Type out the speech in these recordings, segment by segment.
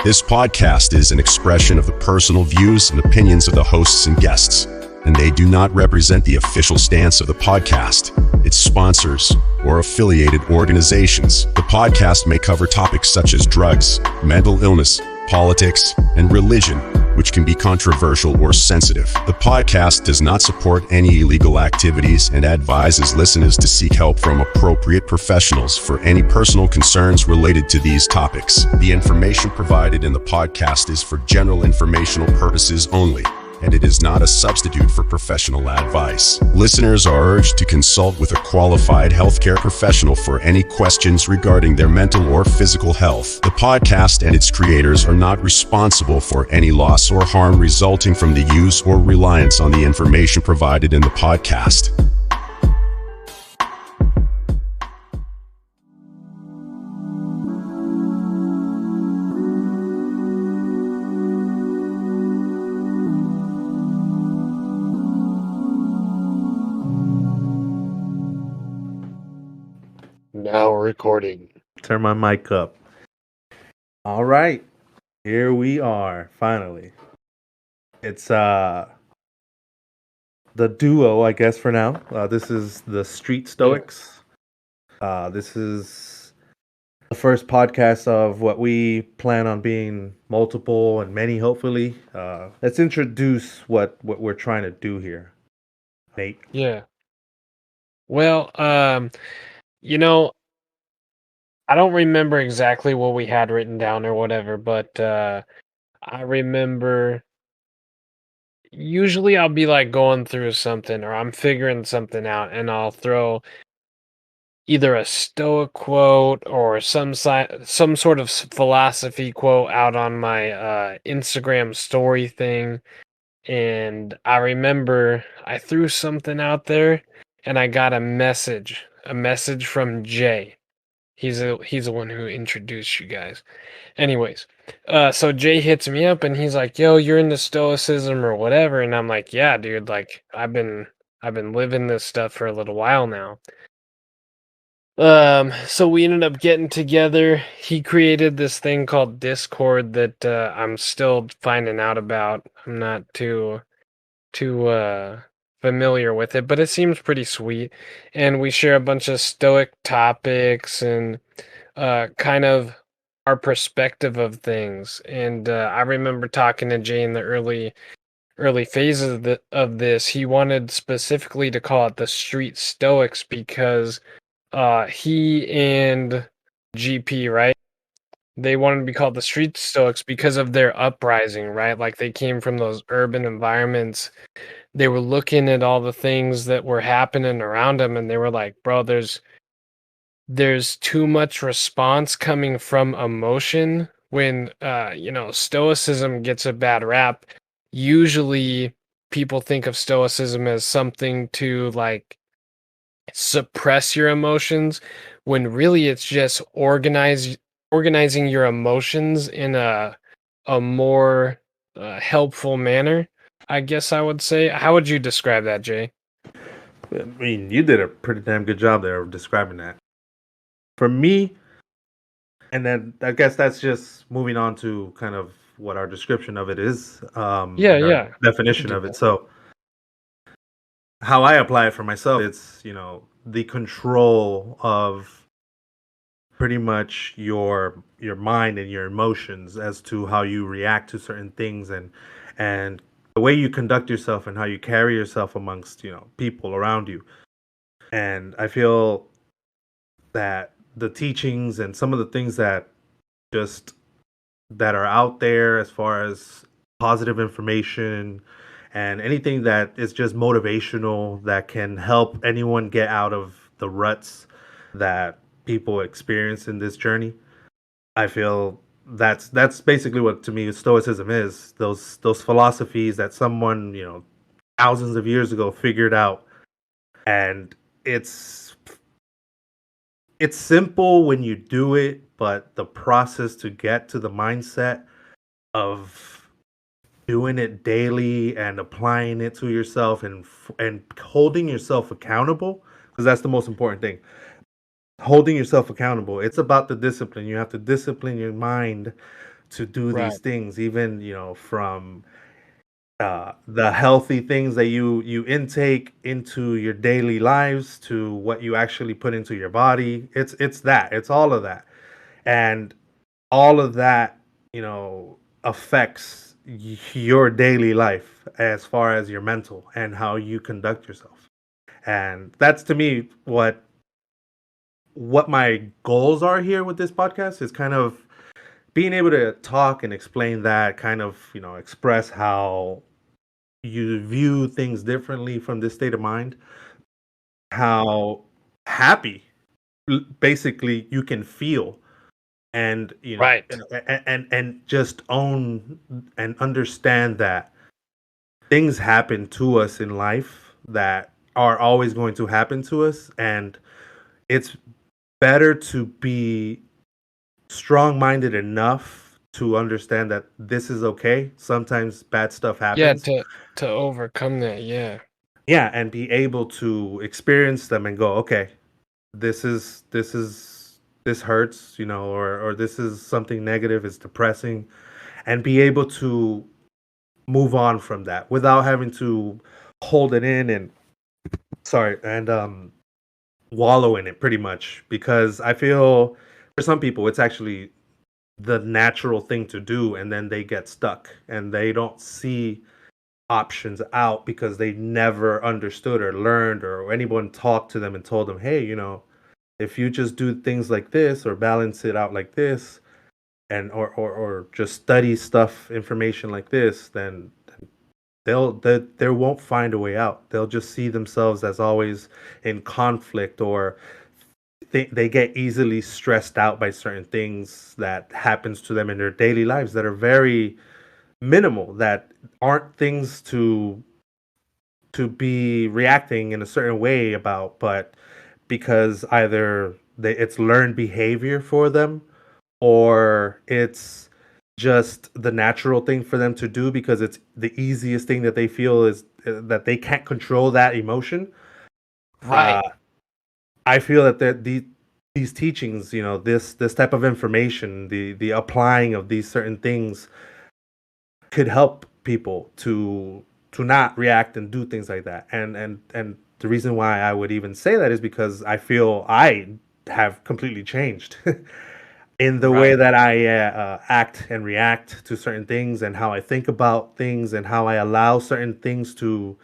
This podcast is an expression of the personal views and opinions of the hosts and guests, and they do not represent the official stance of the podcast, its sponsors, or affiliated organizations. The podcast may cover topics such as drugs, mental illness, politics, and religion, which can be controversial or sensitive. The podcast does not support any illegal activities and advises listeners to seek help from appropriate professionals for any personal concerns related to these topics. The information provided in the podcast is for general informational purposes only, and it is not a substitute for professional advice. Listeners are urged to consult with a qualified healthcare professional for any questions regarding their mental or physical health. The podcast and its creators are not responsible for any loss or harm resulting from the use or reliance on the information provided in the podcast. Now recording. Turn my mic up. All right. Here we are, finally. It's the duo, I guess, for now. This is the Street Stoics. This is the first podcast of what we plan on being multiple and many, hopefully. Let's introduce what we're trying to do here. Nate. Yeah. Well, I don't remember exactly what we had written down or whatever, but I remember usually I'll be like going through something or I'm figuring something out and I'll throw either a Stoic quote or some sort of philosophy quote out on my Instagram story thing. And I remember I threw something out there and I got a message from Jay. He's the one who introduced you guys. Anyways, so Jay hits me up and he's like, "Yo, you're into Stoicism or whatever," and I'm like, "Yeah, dude. Like, I've been living this stuff for a little while now." So we ended up getting together. He created this thing called Discord that I'm still finding out about. I'm not too familiar with it, but it seems pretty sweet. And we share a bunch of Stoic topics and kind of our perspective of things. And I remember talking to Jay in the early phases of this. He wanted specifically to call it the Street Stoics because he and GP, right? They wanted to be called the Street Stoics because of their uprising, right? Like they came from those urban environments. They were looking at all the things that were happening around them and they were like, "Bro, there's too much response coming from emotion." When Stoicism gets a bad rap, usually people think of Stoicism as something to like suppress your emotions, when really it's just organizing your emotions in a more helpful manner, I guess I would say. How would you describe that, Jay? I mean, you did a pretty damn good job there of describing that. For me, and then I guess that's just moving on to kind of what our description of it is. Yeah. Definition of it. So how I apply it for myself, it's, the control of pretty much your mind and your emotions as to how you react to certain things and the way you conduct yourself and how you carry yourself amongst, people around you. And I feel that the teachings and some of the things that are out there as far as positive information and anything that is just motivational that can help anyone get out of the ruts that people experience in this journey, I feel that's basically what to me Stoicism is. Those philosophies that someone thousands of years ago figured out, and it's simple when you do it, but the process to get to the mindset of doing it daily and applying it to yourself and holding yourself accountable, because that's the most important thing. Holding yourself accountable. It's about the discipline. You have to discipline your mind to do Right. these things, even from the healthy things that you intake into your daily lives to what you actually put into your body. It's all of that, and all of that affects your daily life as far as your mental and how you conduct yourself. And that's, to me, what my goals are here with this podcast, is kind of being able to talk and explain that, kind of express how you view things differently from this state of mind, how happy basically you can feel, and Right. and just own and understand that things happen to us in life that are always going to happen to us, and it's better to be strong-minded enough to understand that this is okay. Sometimes bad stuff Yeah, happens. to overcome that, yeah. Yeah, and be able to experience them and go, okay, this hurts, or this is something negative, it's depressing, and be able to move on from that without having to hold it in and wallow in it, pretty much. Because I feel for some people it's actually the natural thing to do, and then they get stuck and they don't see options out because they never understood or learned, or anyone talked to them and told them, hey, if you just do things like this or balance it out like this, and or just study stuff information like this, then they won't find a way out. They'll just see themselves as always in conflict, or they get easily stressed out by certain things that happens to them in their daily lives that are very minimal, that aren't things to be reacting in a certain way about, but because either it's learned behavior for them, or it's just the natural thing for them to do because it's the easiest thing that they feel is that they can't control that emotion. Right. uh, I feel that these teachings, this type of information, the applying of these certain things, could help people to not react and do things like that. And the reason why I would even say that is because I feel I have completely changed in the way Right. that I act and react to certain things, and how I think about things, and how I allow certain things to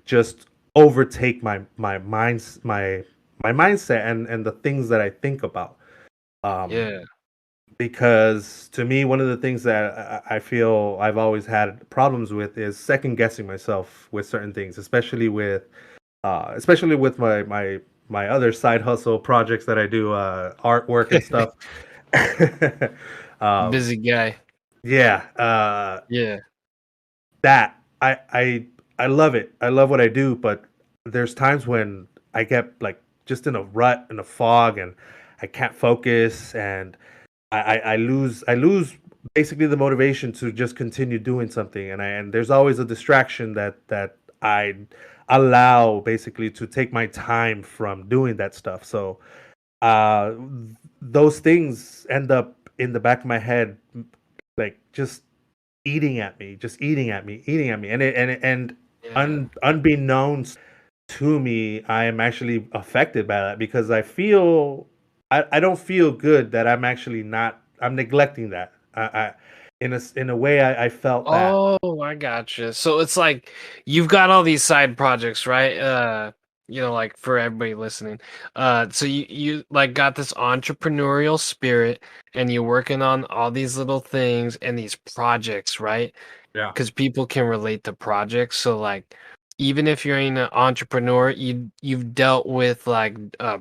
just overtake my mindset and the things that I think about. Um, Yeah. because to me, one of the things that I feel I've always had problems with is second guessing myself with certain things, especially with my other side hustle projects that I do, artwork and stuff. um, Busy guy. yeah, Yeah. that I love it. I love what I do, but there's times when I get like just in a rut, in a fog, and I can't focus, and I lose basically the motivation to just continue doing something, and there's always a distraction that I allow basically to take my time from doing that stuff. So uh those things end up in the back of my head, like just eating at me, and Yeah. unbeknownst to me, I am actually affected by that, because I don't feel good that I'm neglecting that. I in a way, I felt that. Oh, I gotcha. So it's like you've got all these side projects, right? Like for everybody listening. So you like got this entrepreneurial spirit and you're working on all these little things and these projects, right? Yeah. Because people can relate to projects. So like even if you're an entrepreneur, you've dealt with like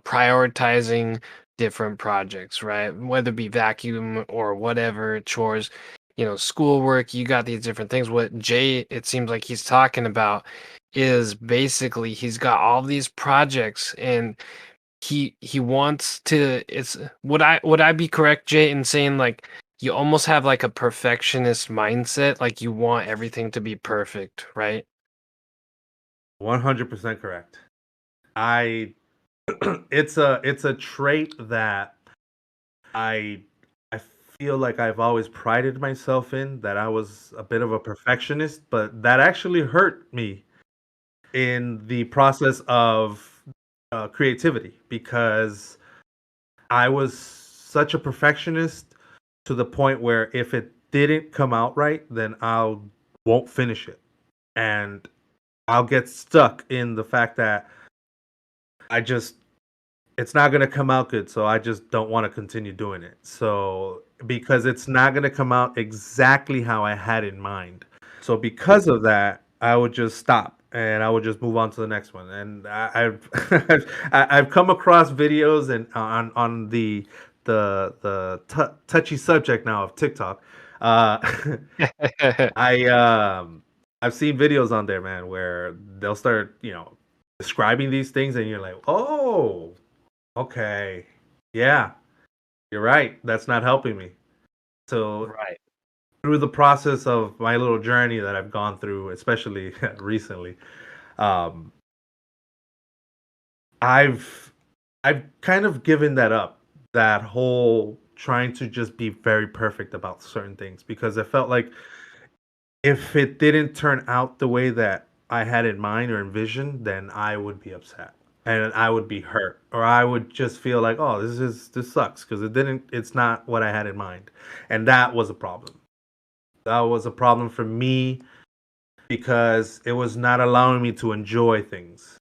prioritizing different projects, right? Whether it be vacuum or whatever, chores, schoolwork, you got these different things. What Jay, it seems like he's talking about is basically he's got all these projects and he wants to it's would I be correct, Jay, in saying like you almost have like a perfectionist mindset, like you want everything to be perfect, right? 100% correct. I it's a trait that I I feel like I've always prided myself in, that I was a bit of a perfectionist, but that actually hurt me in the process of creativity, because I was such a perfectionist to the point where if it didn't come out right, then I won't finish it. And I'll get stuck in the fact that I just it's not going to come out good, so I just don't want to continue doing it. So because it's not going to come out exactly how I had in mind. So because of that, I would just stop and I would just move on to the next one. And I've I've come across videos and on the touchy subject now of TikTok. Uh, I I've seen videos on there, man, where they'll start, describing these things, and you're like, oh, okay, yeah, you're right. That's not helping me. So Right. through the process of my little journey that I've gone through, especially recently, um, I've I've kind of given that up. That whole trying to just be very perfect about certain things, because I felt like if it didn't turn out the way that I had in mind or envisioned, then I would be upset and I would be hurt, or I would just feel like, oh, this sucks because it's not what I had in mind, and that was a problem. That was a problem for me because it was not allowing me to enjoy things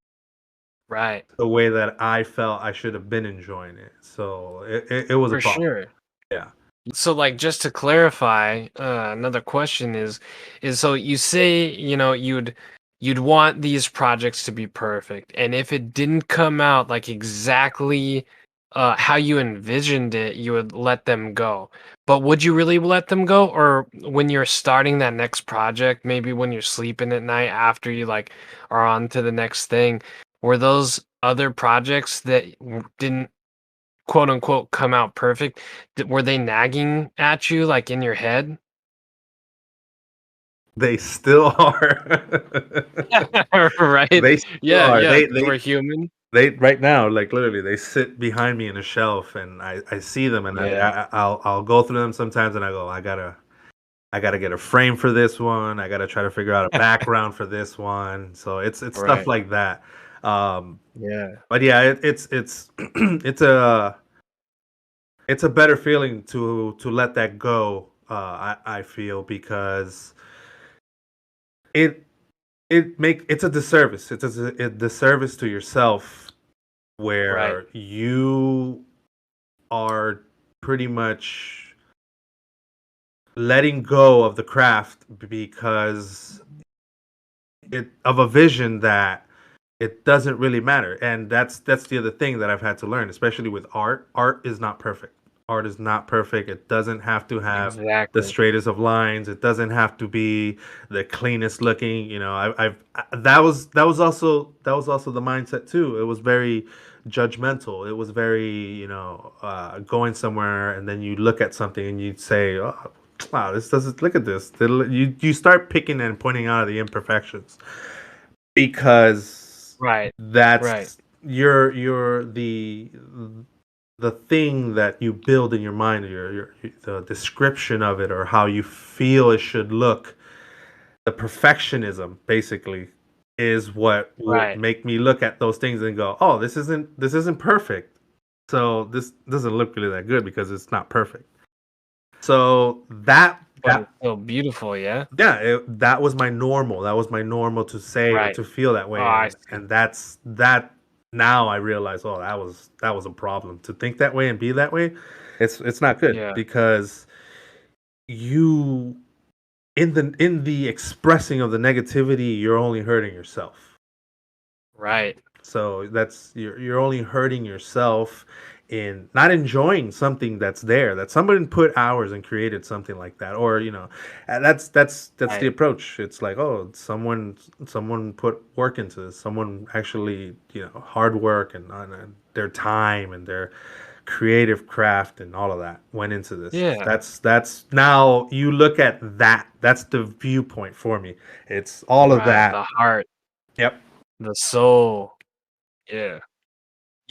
Right. the way that I felt I should have been enjoying it. So it was a For problem. sure. Yeah. So, like, just to clarify, another question is so you say, you'd want these projects to be perfect, and if it didn't come out like exactly how you envisioned it, you would let them go. But would you really let them go, or when you're starting that next project, maybe when you're sleeping at night after you like are on to the next thing, were those other projects that didn't quote unquote come out perfect, were they nagging at you like in your head? They still are. Right? They still Yeah, are. yeah, They because they we're human. They right now, like literally, they sit behind me in a shelf, and I see them, and Yeah, I'll go through them sometimes, and I go, I gotta get a frame for this one. I gotta try to figure out a background for this one. So it's stuff right. like that. Um, Yeah, but yeah, it's it's a it's a better feeling to let that go. I feel, because it it's a disservice. It's a disservice to yourself, right. where you are pretty much letting go of the craft because it of a vision that it doesn't really matter. And that's the other thing that I've had to learn, especially with art. Art is not perfect. Art is not perfect. It doesn't have to have the Exactly. straightest of lines. It doesn't have to be the cleanest looking. That was also the mindset too. It was very judgmental. It was very, going somewhere, and then you look at something and you'd say, oh, wow, this doesn't look at this. You start picking and pointing out the imperfections, because Right, right. that's your the thing that you build in your mind, your the description of it, or how you feel it should look. The perfectionism basically is what would Right. make me look at those things and go, oh, this isn't perfect, so this doesn't look really that good because it's not perfect. So that But it's still beautiful, yeah? yeah, that was my normal. That was my normal to say or Right. to feel that Oh, way, I and see. that's that. Now I realize, oh, that was a problem to think that way and be that way. It's not good, Yeah, because you in the expressing of the negativity, you're only hurting yourself. right. So that's you're only hurting yourself in not enjoying something that's there, that somebody put hours and created something like that, or and that's the Right. approach. It's like, oh, someone put work into this, someone actually, hard work, and their time and their creative craft and all of that went into this. Yeah. That's now you look at that. That's the viewpoint for me. It's all of Right, that. the heart, Yep. the soul. Yeah.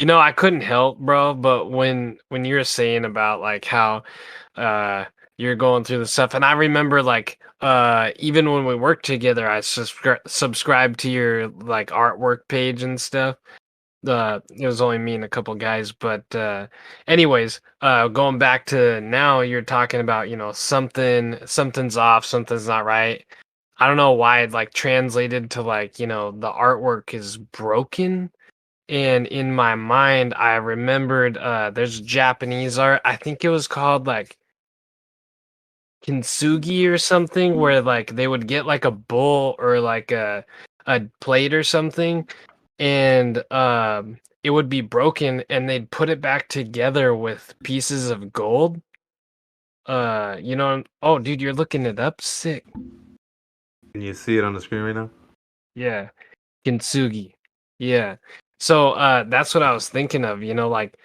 I couldn't help, bro, but when you were saying about like how uh you're going through the stuff, and I remember like even when we worked together, I subscribed to your like artwork page and stuff. It was only me and a couple guys, but anyways, going back to now, you're talking about, something's off, something's not right. I don't know why it like translated to like, the artwork is broken. And in my mind, I remembered there's Japanese art. I think it was called like kintsugi or something, where like they would get like a bull or like a plate or something, and it would be broken, and they'd put it back together with pieces of gold. Oh, dude, you're looking it up. Sick. Can you see it on the screen right now? Yeah, kintsugi. Yeah. So that's what I was thinking of. Like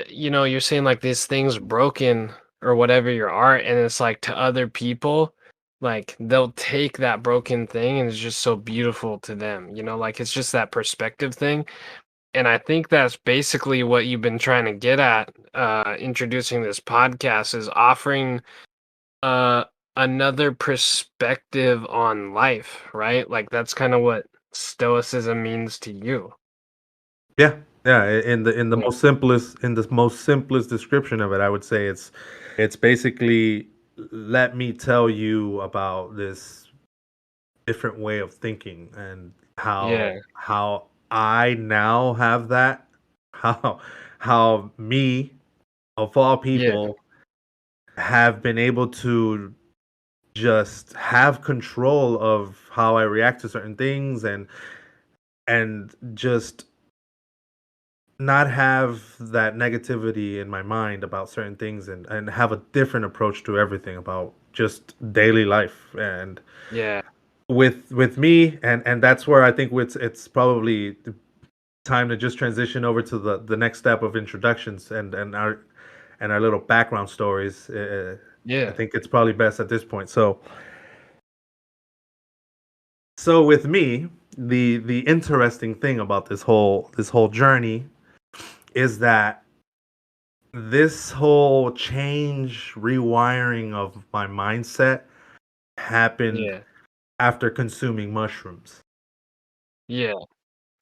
you're saying like this thing's broken or whatever your art, and it's like to other people, like they'll take that broken thing and it's just so beautiful to them. Like it's just that perspective thing. And I think that's basically what you've been trying to get at, introducing this podcast, is offering uh another perspective on life, right? Like that's kind of what stoicism means to you. Yeah, yeah. In the Yeah. most simplest description of it, I would say it's basically, let me tell you about this different way of thinking and how Yeah. how I now have that, how how me of all Yeah. people have been able to just have control of how I react to certain things, and just not have that negativity in my mind about certain things, and have a different approach to everything about just daily life. And Yeah. with me, and that's where I think it's probably time to just transition over to the next step of introductions, and our little background stories. I Yeah. think it's probably best at this point. So with me, the interesting thing about this whole journey is that this whole change, rewiring of my mindset happened Yeah. after consuming mushrooms. Yeah.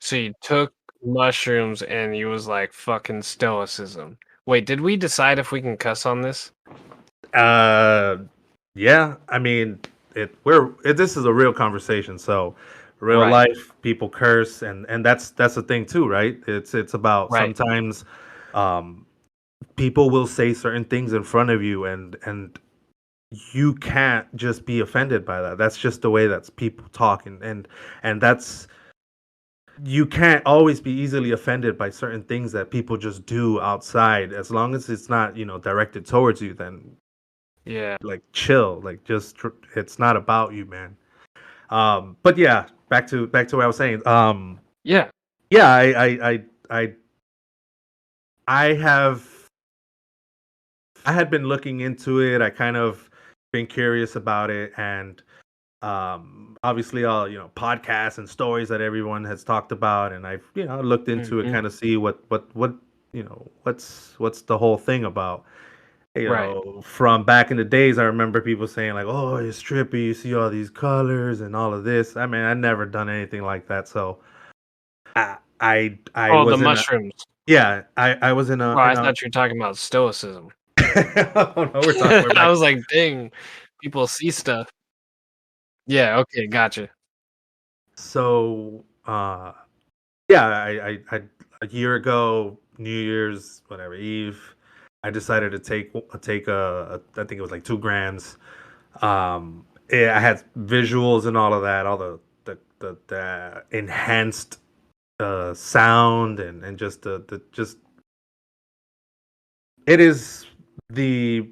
So you took mushrooms and you was like fucking stoicism. Wait, did we decide if we can cuss on this? Uh, yeah, I mean, this is a real conversation. So, real Right. life people curse, and that's the thing too, right? It's about Right. sometimes, um, people will say certain things in front of you, and you can't just be offended by that. That's just the way that's people talk, and that's, you can't always be easily offended by certain things that people just do outside, as long as it's not, directed towards you. Then, Yeah. like, chill, like, it's not about you, man. But yeah, back to what I was saying. Yeah. Yeah, I I have I had been looking into it. I kind of been curious about it, and obviously all, podcasts and stories that everyone has talked about, and I've, looked into it, Hmm. kind of see what what's the whole thing about. Right. From back in the days, I remember people saying like, "Oh, it's trippy. You see all these colors and all of this." I mean, I never done anything like that, so I Oh, the was in a, mushrooms. yeah, I was in a Oh, I in a thought you were talking about stoicism. oh no, we're I back. was like, dang, people see stuff. Yeah, okay, gotcha. So yeah, I a year ago, New Year's, whatever Eve, I decided to take I think it was like 2 grams. I had visuals and all of that, all the enhanced sound, and just the just, it is the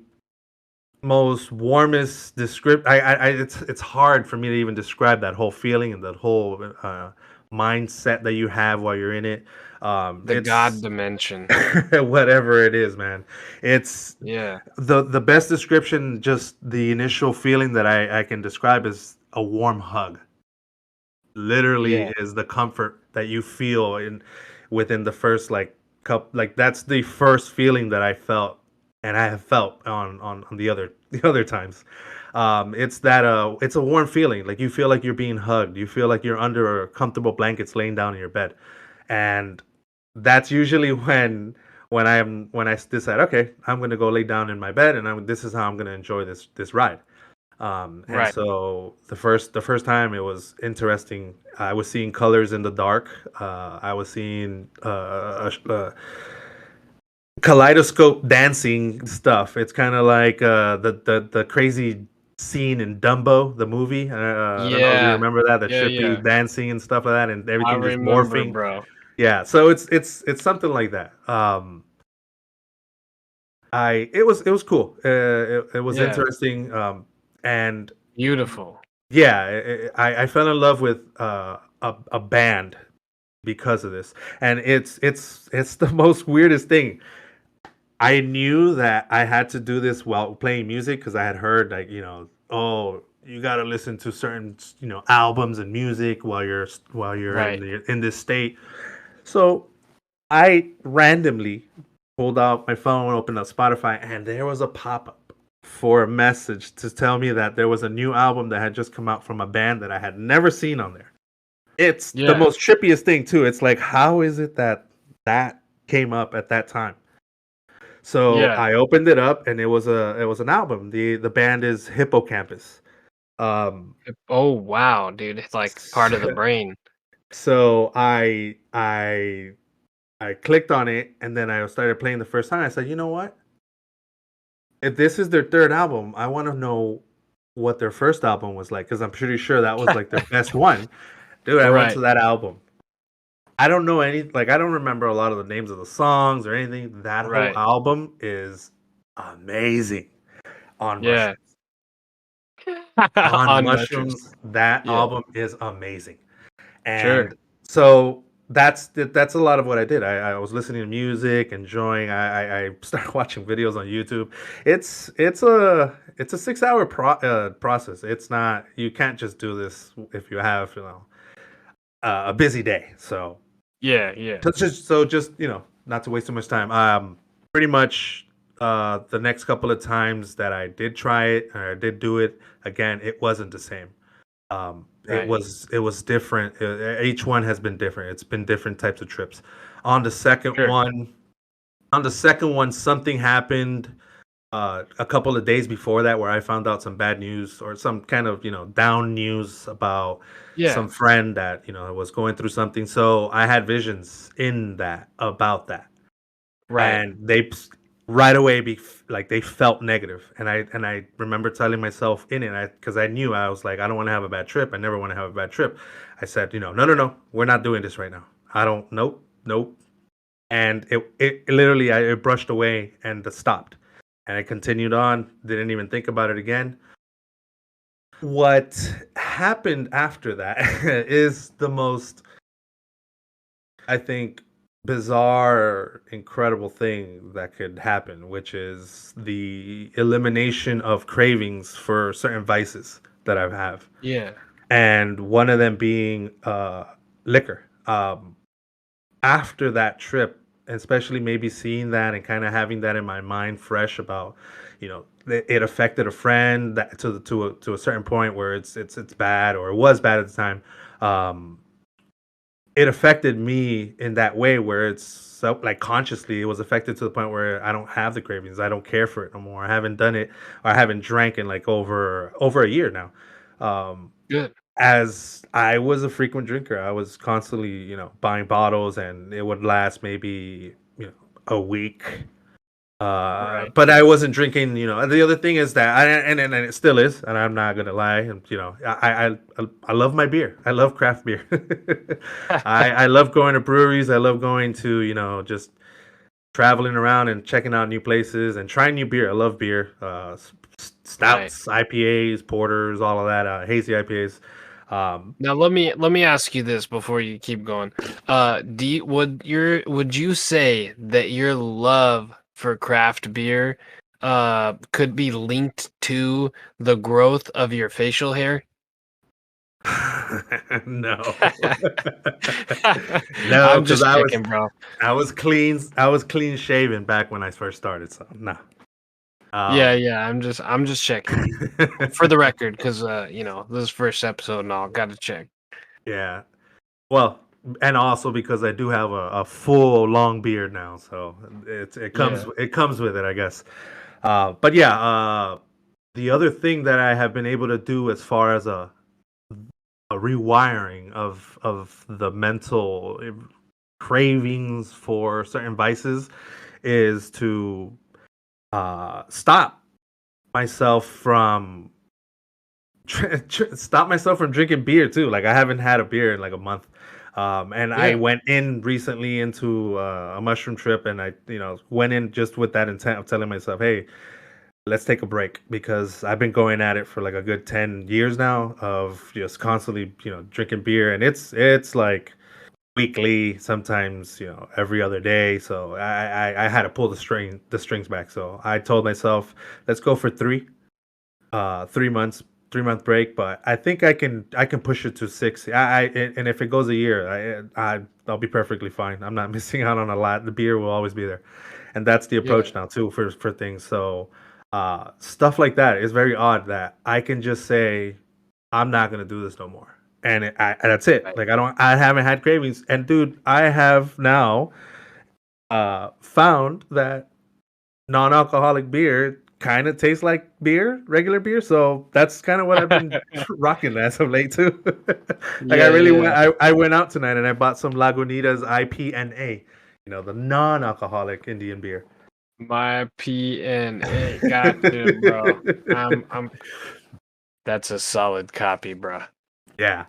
most warmest descript. It's hard for me to even describe that whole feeling and that whole mindset that you have while you're in it. The God It's dimension. whatever it is, man. It's Yeah. the best description. Just the initial feeling that I can describe is a warm hug. Literally Yeah. is the comfort that you feel in within the first like that's the first feeling that I felt, and I have felt on the other times. It's that it's a warm feeling. Like you feel like you're being hugged. You feel like you're under comfortable blankets, laying down in your bed, and that's usually when I decide, okay, I'm gonna go lay down in my bed, and this is how I'm gonna enjoy this ride. And Right. so the first time it was interesting. I was seeing colors in the dark. I was seeing kaleidoscope dancing stuff. It's kind of like the crazy scene in Dumbo, the movie. I don't know if you Yeah. remember that, the Yeah. trippy Yeah. dancing and stuff like that, and I everything just remember, morphing. bro. Yeah, so it's something like that. It was cool. It was Yeah. interesting. And Beautiful. yeah, I fell in love with a band because of this, and it's the most weirdest thing. I knew that I had to do this while playing music because I had heard like oh, you got to listen to certain albums and music while you're Right. in this state. So I randomly pulled out my phone, opened up Spotify, and there was a pop up for a message to tell me that there was a new album that had just come out from a band that I had never seen on there. It's the Yeah. most trippiest thing too. It's like, how is it that that came up at that time? So Yeah. I opened it up, and it was an album. The band is Hippocampus. Um, Oh wow, dude. It's like part of the brain. so I clicked on it, and then I started playing the first time. I said, you know what? If this is their third album, I want to know what their first album was like because I'm pretty sure that was like their best one. Dude, I went to Right. that album. I don't know I don't remember a lot of the names of the songs or anything. That whole Right. album is amazing on Yeah. mushrooms. On On mushrooms. mushrooms, that Yeah. album is amazing. Sure. And so that's a lot of what I did. I was listening to music, enjoying. I started watching videos on YouTube. It's a 6 hour process. It's not, you can't just do this if you have a busy day. So Yeah. Yeah. just not to waste too much time. Pretty much the next couple of times that I did try it or I did do it again, it wasn't the same. It Right. was different. Each one has been different. It's been different types of trips. On the second Sure. one, something happened a couple of days before that where I found out some bad news or some kind of down news about Yeah. some friend that was going through something. So I had visions in that about that, Right. and they right away like they felt negative, and I remember telling myself in it, because I knew, I was like, I don't want to have a bad trip. I never want to have a bad trip. I said, no, we're not doing this right now. I don't, nope. And it literally, it brushed away and stopped, and I continued on, didn't even think about it again. What happened after that is the most, I think, bizarre, incredible thing that could happen, which is the elimination of cravings for certain vices that I have, Yeah. and one of them being liquor. After that trip, especially maybe seeing that and kind of having that in my mind fresh about, it affected a friend that to a certain point where it's bad, or it was bad at the time. Um, it affected me in that way where it's so, like, consciously it was affected to the point where I don't have the cravings. I don't care for it no more. I haven't done it, or I haven't drank in like over a year now. Um, Good. as I was a frequent drinker, I was constantly, buying bottles, and it would last maybe, a week. Right. But I wasn't drinking, And the other thing is that and it still is, and I'm not gonna lie. And I love my beer. I love craft beer. I love going to breweries. I love going to just traveling around and checking out new places and trying new beer. I love beer. Right. Stouts, IPAs, porters, all of that. Hazy IPAs. Now let me ask you this before you keep going. Would you say that your love for craft beer could be linked to the growth of your facial hair? No. No, I'm because just checking, bro. I was clean shaven back when I first started, so nah. Yeah, Um, yeah. I'm just checking for the record, because this is first episode and all. Got to check. yeah. Well, and also because I do have a full long beard now, so Yeah. it comes with it, I guess. But yeah, the other thing that I have been able to do as far as a rewiring of the mental cravings for certain vices is to stop myself from stop myself from drinking beer too. Like I haven't had a beer in like a month. And I Yeah. went in recently into a mushroom trip, and I, went in just with that intent of telling myself, "Hey, let's take a break," because I've been going at it for like a good 10 years now of just constantly, drinking beer, and it's like weekly, sometimes, every other day. So I had to pull the strings back. So I told myself, let's go for 3 months, 3 month break. But I think I can push it to 6. And if it goes a year, I'll be perfectly fine. I'm not missing out on a lot. The beer will always be there, and that's the Yeah. approach now too for things. So stuff like that is very odd that I can just say I'm not gonna do this no more, and that's it. Right. Like I haven't had cravings, and dude, I have now found that non-alcoholic beer kind of tastes like beer, regular beer. So that's kind of what I've been rocking as of late too. Like I Yeah, really yeah. I went out tonight and I bought some Lagunitas IPNA, the non-alcoholic Indian beer. My PNA. Got you, bro. I'm. That's a solid copy, bro. Yeah.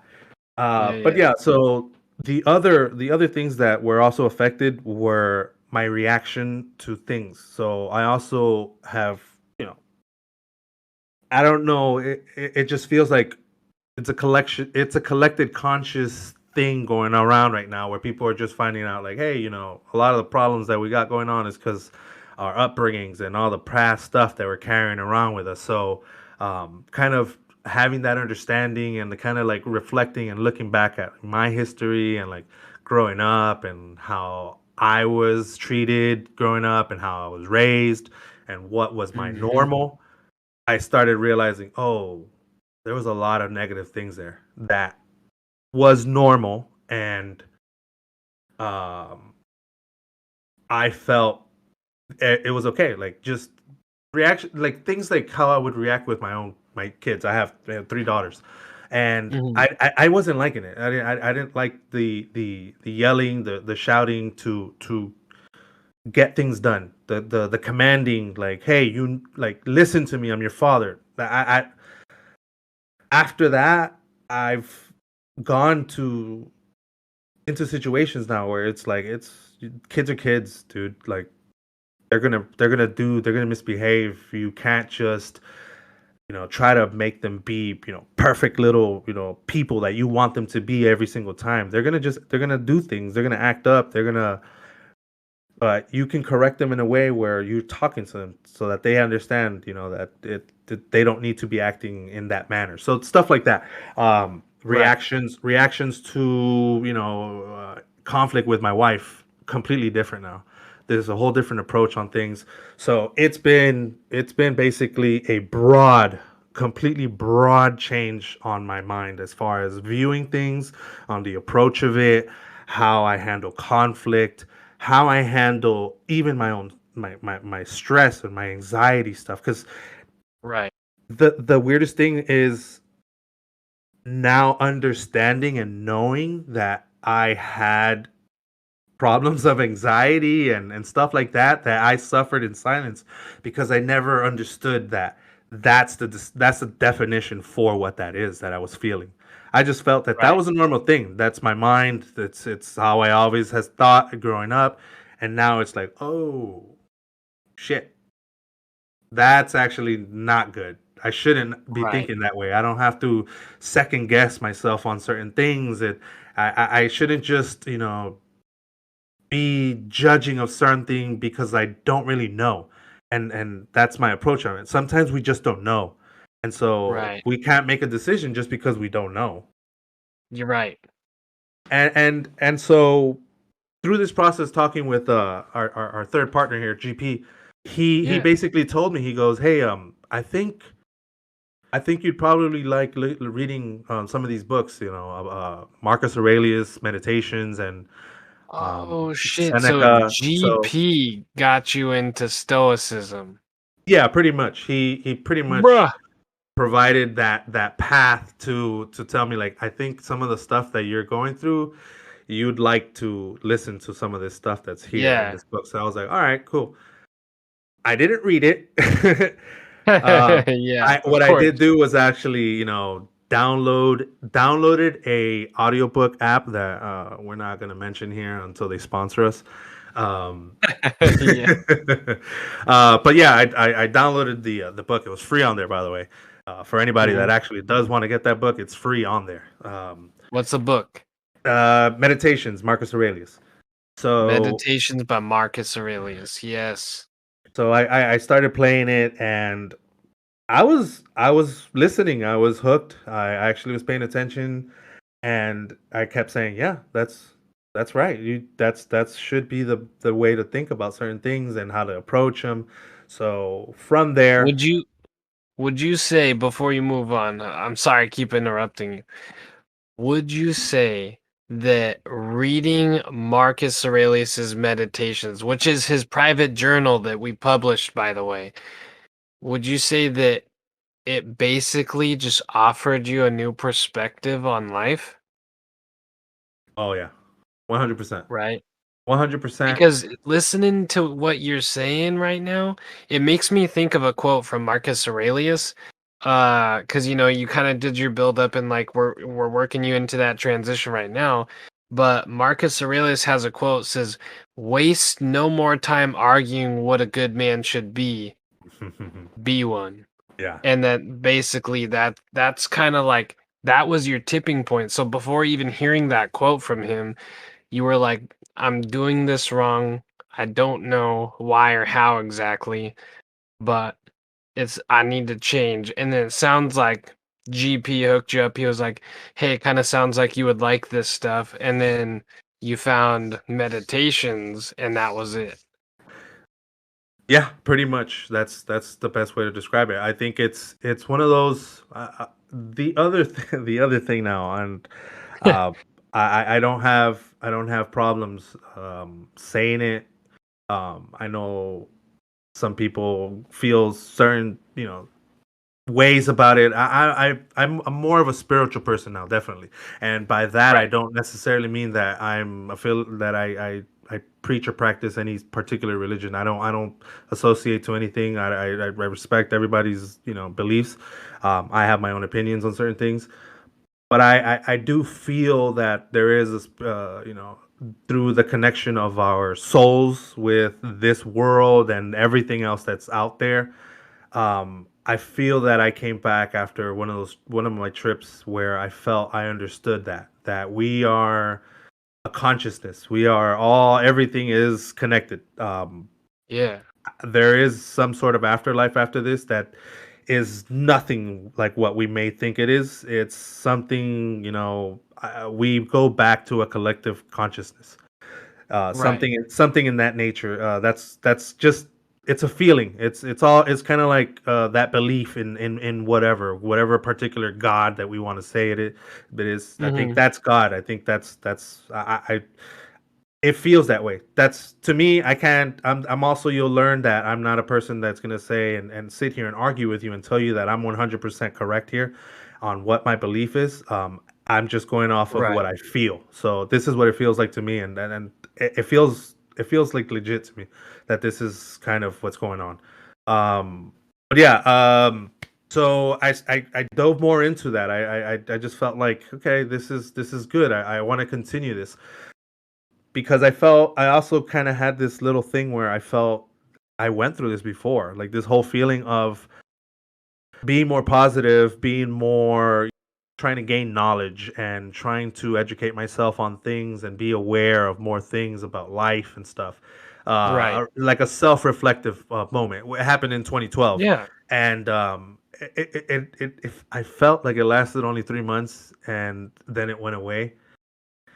Yeah, But yeah. yeah, so the other things that were also affected were my reaction to things. So I also have, I don't know, it just feels like it's a collected conscious thing going around right now where people are just finding out like, hey, a lot of the problems that we got going on is because our upbringings and all the past stuff that we're carrying around with us. So kind of having that understanding and the kind of like reflecting and looking back at my history and like growing up and how I was treated growing up and how I was raised and what was my Mhm. normal. I started realizing, oh, there was a lot of negative things there that was normal, and um I felt it was okay. Like just reaction, like things like how I would react with my kids. I have 3 daughters, and Mhm. I wasn't liking it. I didn't like the yelling, the shouting to get things done, the commanding, like, hey, you, like, listen to me, I'm your father. I After that, I've gone to into situations now where it's like kids are kids, dude. Like they're gonna misbehave. You can't just try to make them be perfect little people that you want them to be every single time. They're gonna do things. They're gonna act up. But you can correct them in a way where you're talking to them so that they understand, that they don't need to be acting in that manner. So stuff like that. Right. Reactions to conflict with my wife, completely different now. There's a whole different approach on things. So it's been basically a completely broad change on my mind as far as viewing things, on the approach of it, how I handle conflict, how I handle even my own my stress and my anxiety stuff. Because Right. the weirdest thing is now understanding and knowing that I had problems of anxiety and stuff like that I suffered in silence because I never understood that that's the definition for what that is that I was feeling. I just felt that that Right. was a normal thing. That's my mind. It's how I always has thought growing up, and now it's like, oh shit, that's actually not good. I shouldn't be Right. thinking that way. I don't have to second guess myself on certain things. I shouldn't just be judging of certain thing because I don't really know. And that's my approach on it. Sometimes we just don't know. And so Right. we can't make a decision just because we don't know. You're right. And so through this process, talking with our third partner here, GP, he Yeah. basically told me, he goes, hey, I think you'd probably like reading some of these books, Marcus Aurelius Meditations and Oh shit. So Seneca. So GP got you into Stoicism. yeah, pretty much. He pretty much Bruh. provided that path to tell me, like, I think some of the stuff that you're going through, you'd like to listen to some of this stuff that's here in Yeah. this book. So I was like, all right, cool. I didn't read it. uh, Yeah, of what I course. did do was actually, downloaded a audiobook app that we're not going to mention here until they sponsor us. Um, Yeah. but yeah, I downloaded the book. It was free on there, by the way. For anybody that Mhm. actually does want to get that book, it's free on there. What's the book? Meditations, Marcus Aurelius. So Meditations by Marcus Aurelius. Yes. I started playing it, and I was listening. I was hooked. I actually was paying attention, and I kept saying, "Yeah, that's right. That should be the way to think about certain things and how to approach them." So from there, Would you would you say before you move on, I'm sorry I keep interrupting you. Would you say that reading Marcus Aurelius's Meditations, which is his private journal that we published, by the way, would you say that it basically just offered you a new perspective on life? oh yeah, 100%, Right? 100%. Because listening to what you're saying right now, it makes me think of a quote from Marcus Aurelius. Because you kind of did your build up and like we're working you into that transition right now. But Marcus Aurelius has a quote says, "Waste no more time arguing what a good man should be one." Yeah. And that basically that's kind of like that was your tipping point. So before even hearing that quote from him, you were like, I'm doing this wrong. I don't know why or how exactly, but I need to change. And then it sounds like GP hooked you up. He was like, hey, it kind of sounds like you would like this stuff. And then you found meditations, and that was it. Yeah, pretty much. That's the best way to describe it. I think it's one of those. The other thing now, and uh, I don't have problems saying it. I know some people feel certain ways about it. I'm more of a spiritual person now, definitely, and by that I Right. don't necessarily mean that I preach or practice any particular religion. I don't associate to anything. I respect everybody's beliefs. I have my own opinions on certain things, but I do feel that there is this through the connection of our souls with this world and everything else that's out there. I feel that I came back after one of my trips where I felt I understood that we are a consciousness. We are all everything is connected. Yeah. There is some sort of afterlife after this that is nothing like what we may think it is. It's something, we go back to a collective consciousness. Right. Something in that nature. That's just it's a feeling. It's kind of like that belief in whatever particular God that we want to say it is. I think Hmm. that's God. I think that's I it feels that way. That's to me. I can't. I'm also. You'll learn that I'm not a person that's gonna say and sit here and argue with you and tell you that I'm 100% correct here on what my belief is. I'm just going off of what Right. I feel. So this is what it feels like to me, and it feels like legit to me that this is kind of what's going on. But yeah. So I dove more into that. I just felt like, okay, this is good. I want to continue this because I also kind of had this little thing where I felt I went through this before, like this whole feeling of being more positive, being more trying to gain knowledge and trying to educate myself on things and be aware of more things about life and stuff. Right. Like a self-reflective moment. It happened in 2012, Yeah. and if I felt like it lasted only 3 months and then it went away.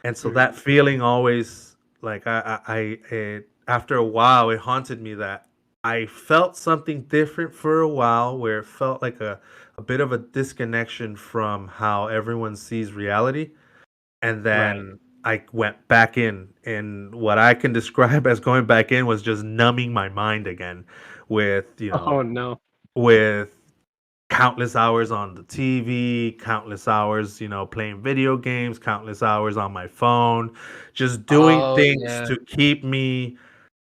And so that feeling always, like, after a while, it haunted me that I felt something different for a while, where it felt like a bit of a disconnection from how everyone sees reality. And Right. then I went back in, and what I can describe as going back in was just numbing my mind again with, Oh no. with countless hours on the TV, countless hours, playing video games, countless hours on my phone, just doing Oh things yeah. to keep me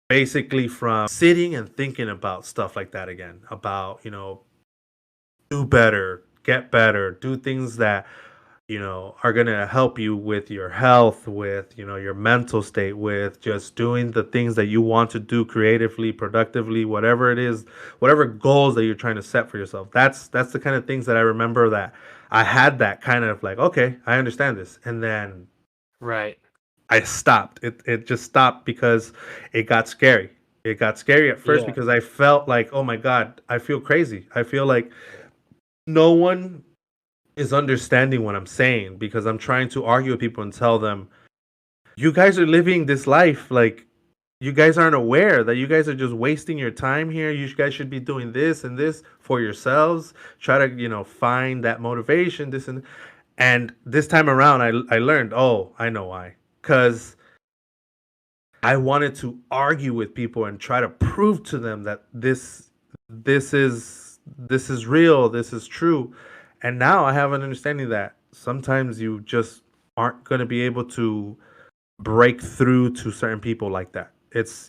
basically from sitting and thinking about stuff like that again. About, do better, get better, do things that are going to help you with your health, with, your mental state, with just doing the things that you want to do creatively, productively, whatever it is, whatever goals that you're trying to set for yourself. That's the kind of things that I remember that I had that kind of like, okay, I understand this. And then Right. I stopped. It just stopped because it got scary. It got scary at first Yeah. because I felt like, oh my God, I feel crazy. I feel like no one is understanding what I'm saying, because I'm trying to argue with people and tell them, you guys are living this life, like, you guys aren't aware that you guys are just wasting your time here. You guys should be doing this and this for yourselves. Try to, find that motivation, and this time around I learned, oh, I know why. Cuz I wanted to argue with people and try to prove to them that this is real, this is true. And now I have an understanding that sometimes you just aren't going to be able to break through to certain people like that.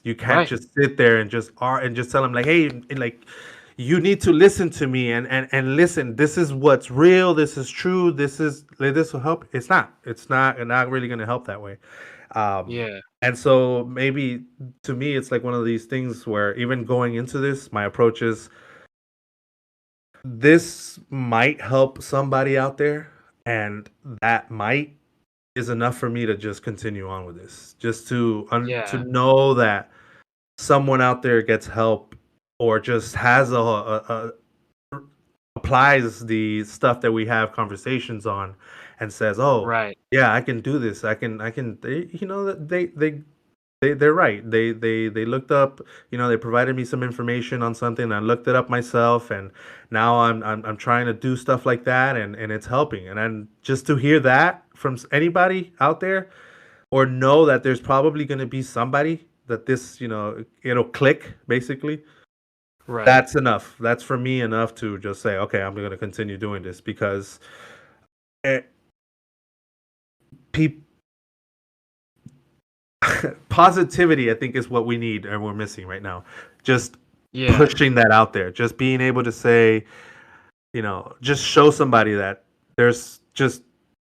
You can't Right. just sit there and just tell them like, hey, like, you need to listen to me, and listen, this is what's real, this is true, this will help. It's not really going to help that way. um Yeah. and so maybe, to me, it's like one of these things where, even going into this, my approach is, this might help somebody out there, and that might is enough for me to just continue on with this, just to Yeah. know that someone out there gets help, or just has applies the stuff that we have conversations on, and says, oh, Right. yeah, I can do this, I can that they're right. They looked up, they provided me some information on something. I looked it up myself, and now I'm trying to do stuff like that, and it's helping. And then, just to hear that from anybody out there, or know that there's probably going to be somebody that this, it'll click, basically. Right. That's enough. That's, for me, enough to just say, okay, I'm going to continue doing this, because it, people positivity, I think, is what we need and we're missing right now. Just Yeah. pushing that out there, just being able to say, just show somebody that there's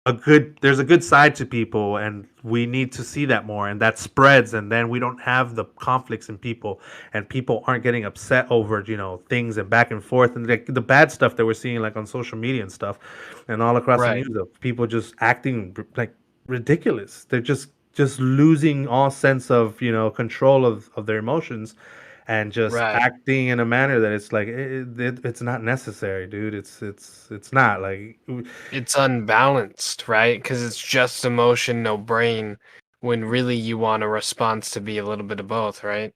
a good side to people, and we need to see that more, and that spreads, and then we don't have the conflicts in people, and people aren't getting upset over, things, and back and forth, and the bad stuff that we're seeing, like, on social media and stuff, and all across the Right. news, of people just acting like ridiculous. They're just losing all sense of, control of their emotions, and just Right. acting in a manner that it's like, it's not necessary, dude. It's not like, It's unbalanced, right? Because it's just emotion, no brain, when really you want a response to be a little bit of both, right?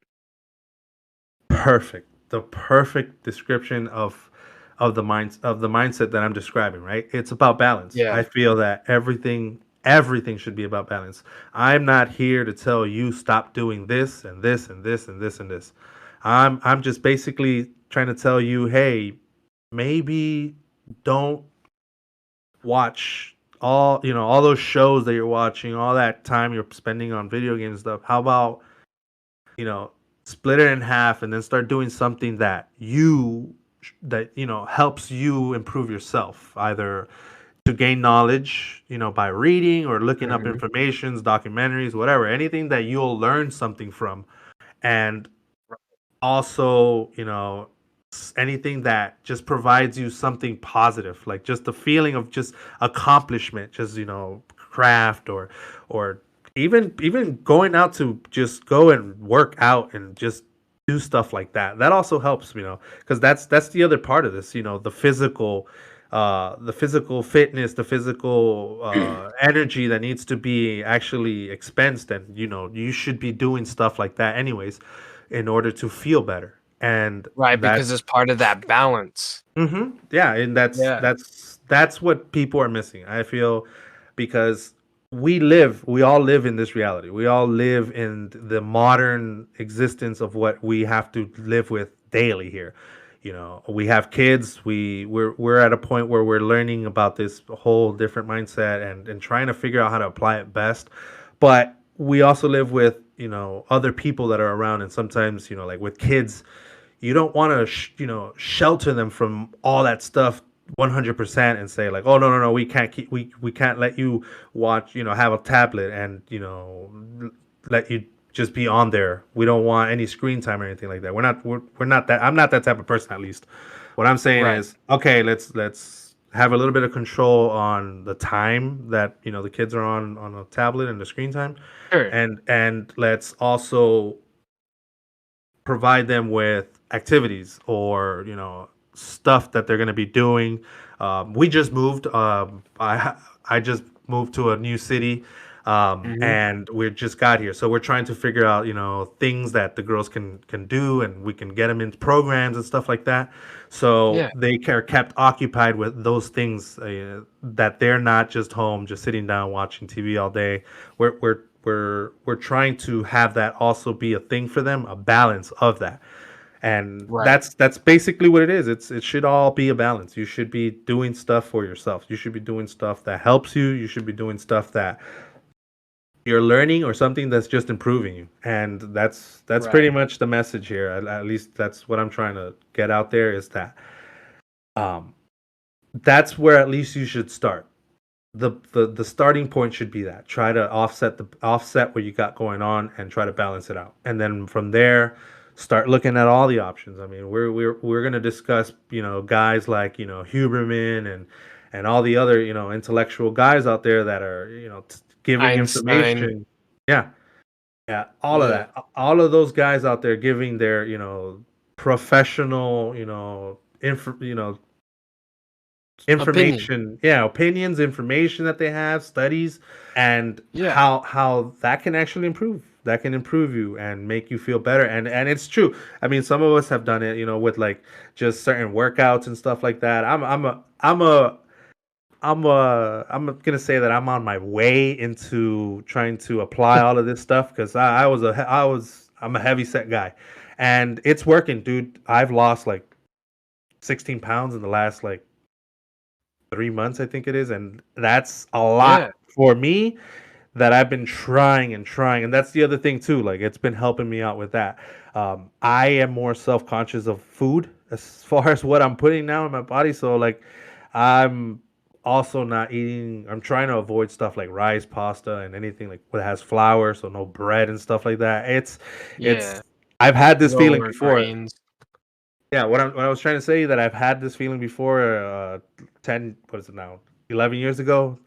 perfect, the perfect description of the mindset that I'm describing, right? It's about balance. Yeah. I feel that everything should be about balance. I'm not here to tell you, stop doing this and this and this and this and this. I'm just basically trying to tell you, hey, maybe don't watch all those shows that you're watching, all that time you're spending on video games and stuff. How about, you know split it in half, and then start doing something that helps you improve yourself, either to gain knowledge, by reading or looking up Mhm. informations, documentaries, whatever, anything that you'll learn something from. And also, anything that just provides you something positive, like just the feeling of just accomplishment, just, craft, or even going out to just go and work out, and just do stuff like that. That also helps, because that's the other part of this, the physical fitness, the physical energy that needs to be actually expensed, and you should be doing stuff like that anyways in order to feel better. And Right, because that's it's part of that balance. yeah, and that's Yeah. that's that's what people are missing, I feel, because we all live in this reality. We all live in the modern existence of what we have to live with daily here. We have kids. We're at a point where we're learning about this whole different mindset, and trying to figure out how to apply it best. But we also live with other people that are around, and sometimes like with kids, you don't want to shelter them from all that stuff 100% and say like, oh, no, we can't we can't let you watch, have a tablet, and let you just be on there. We don't want any screen time or anything like that. We're not that. I'm not that type of person, at least. What I'm saying Right. is, okay, let's have a little bit of control on the time that the kids are on a tablet and the screen time, Sure. and let's also provide them with activities, or stuff that they're going to be doing. We just moved. I just moved to a new city, Mhm. and we just got here, so we're trying to figure out things that the girls can do, and we can get them into programs and stuff like that. So Yeah. they are kept occupied with those things, that they're not just home, just sitting down watching TV all day. We're trying to have that also be a thing for them, a balance of that. And Right. that's basically what it is. It should all be a balance. You should be doing stuff for yourself. You should be doing stuff that helps you. You should be doing stuff that you're learning, or something that's just improving you. And that's pretty Right. much the message here. At least that's what I'm trying to get out there, is that um that's where at least you should start. The starting point should be that. Try to offset what you got going on, and try to balance it out. And then from there, start looking at all the options. I mean, we're going to discuss, guys like, Huberman, and all the other, intellectual guys out there that are, giving Einstein. information. Yeah. Yeah, all of Yeah. that. All of those guys out there giving their, professional, Opinion. information, yeah, opinions, information that they have, studies, and Yeah. how that can actually improve you and make you feel better. And it's true. I mean, some of us have done it, with like just certain workouts and stuff like that. I'm gonna say that I'm on my way into trying to apply all of this stuff, because I'm a heavy set guy, and it's working, dude. I've lost like 16 pounds in the last like 3 months, I think it is, and that's a Yeah. lot for me, that I've been trying and trying, and that's the other thing too. Like, it's been helping me out with that. I am more self conscious of food, as far as what I'm putting now in my body. So like, I'm also not eating. I'm trying to avoid stuff like rice, pasta, and anything like that has flour. So no bread and stuff like that. Yeah. It's. I've had this feeling Lower before. grains. Yeah, what I was trying to say, that I've had this feeling before, 10, what is it now? 11 years ago.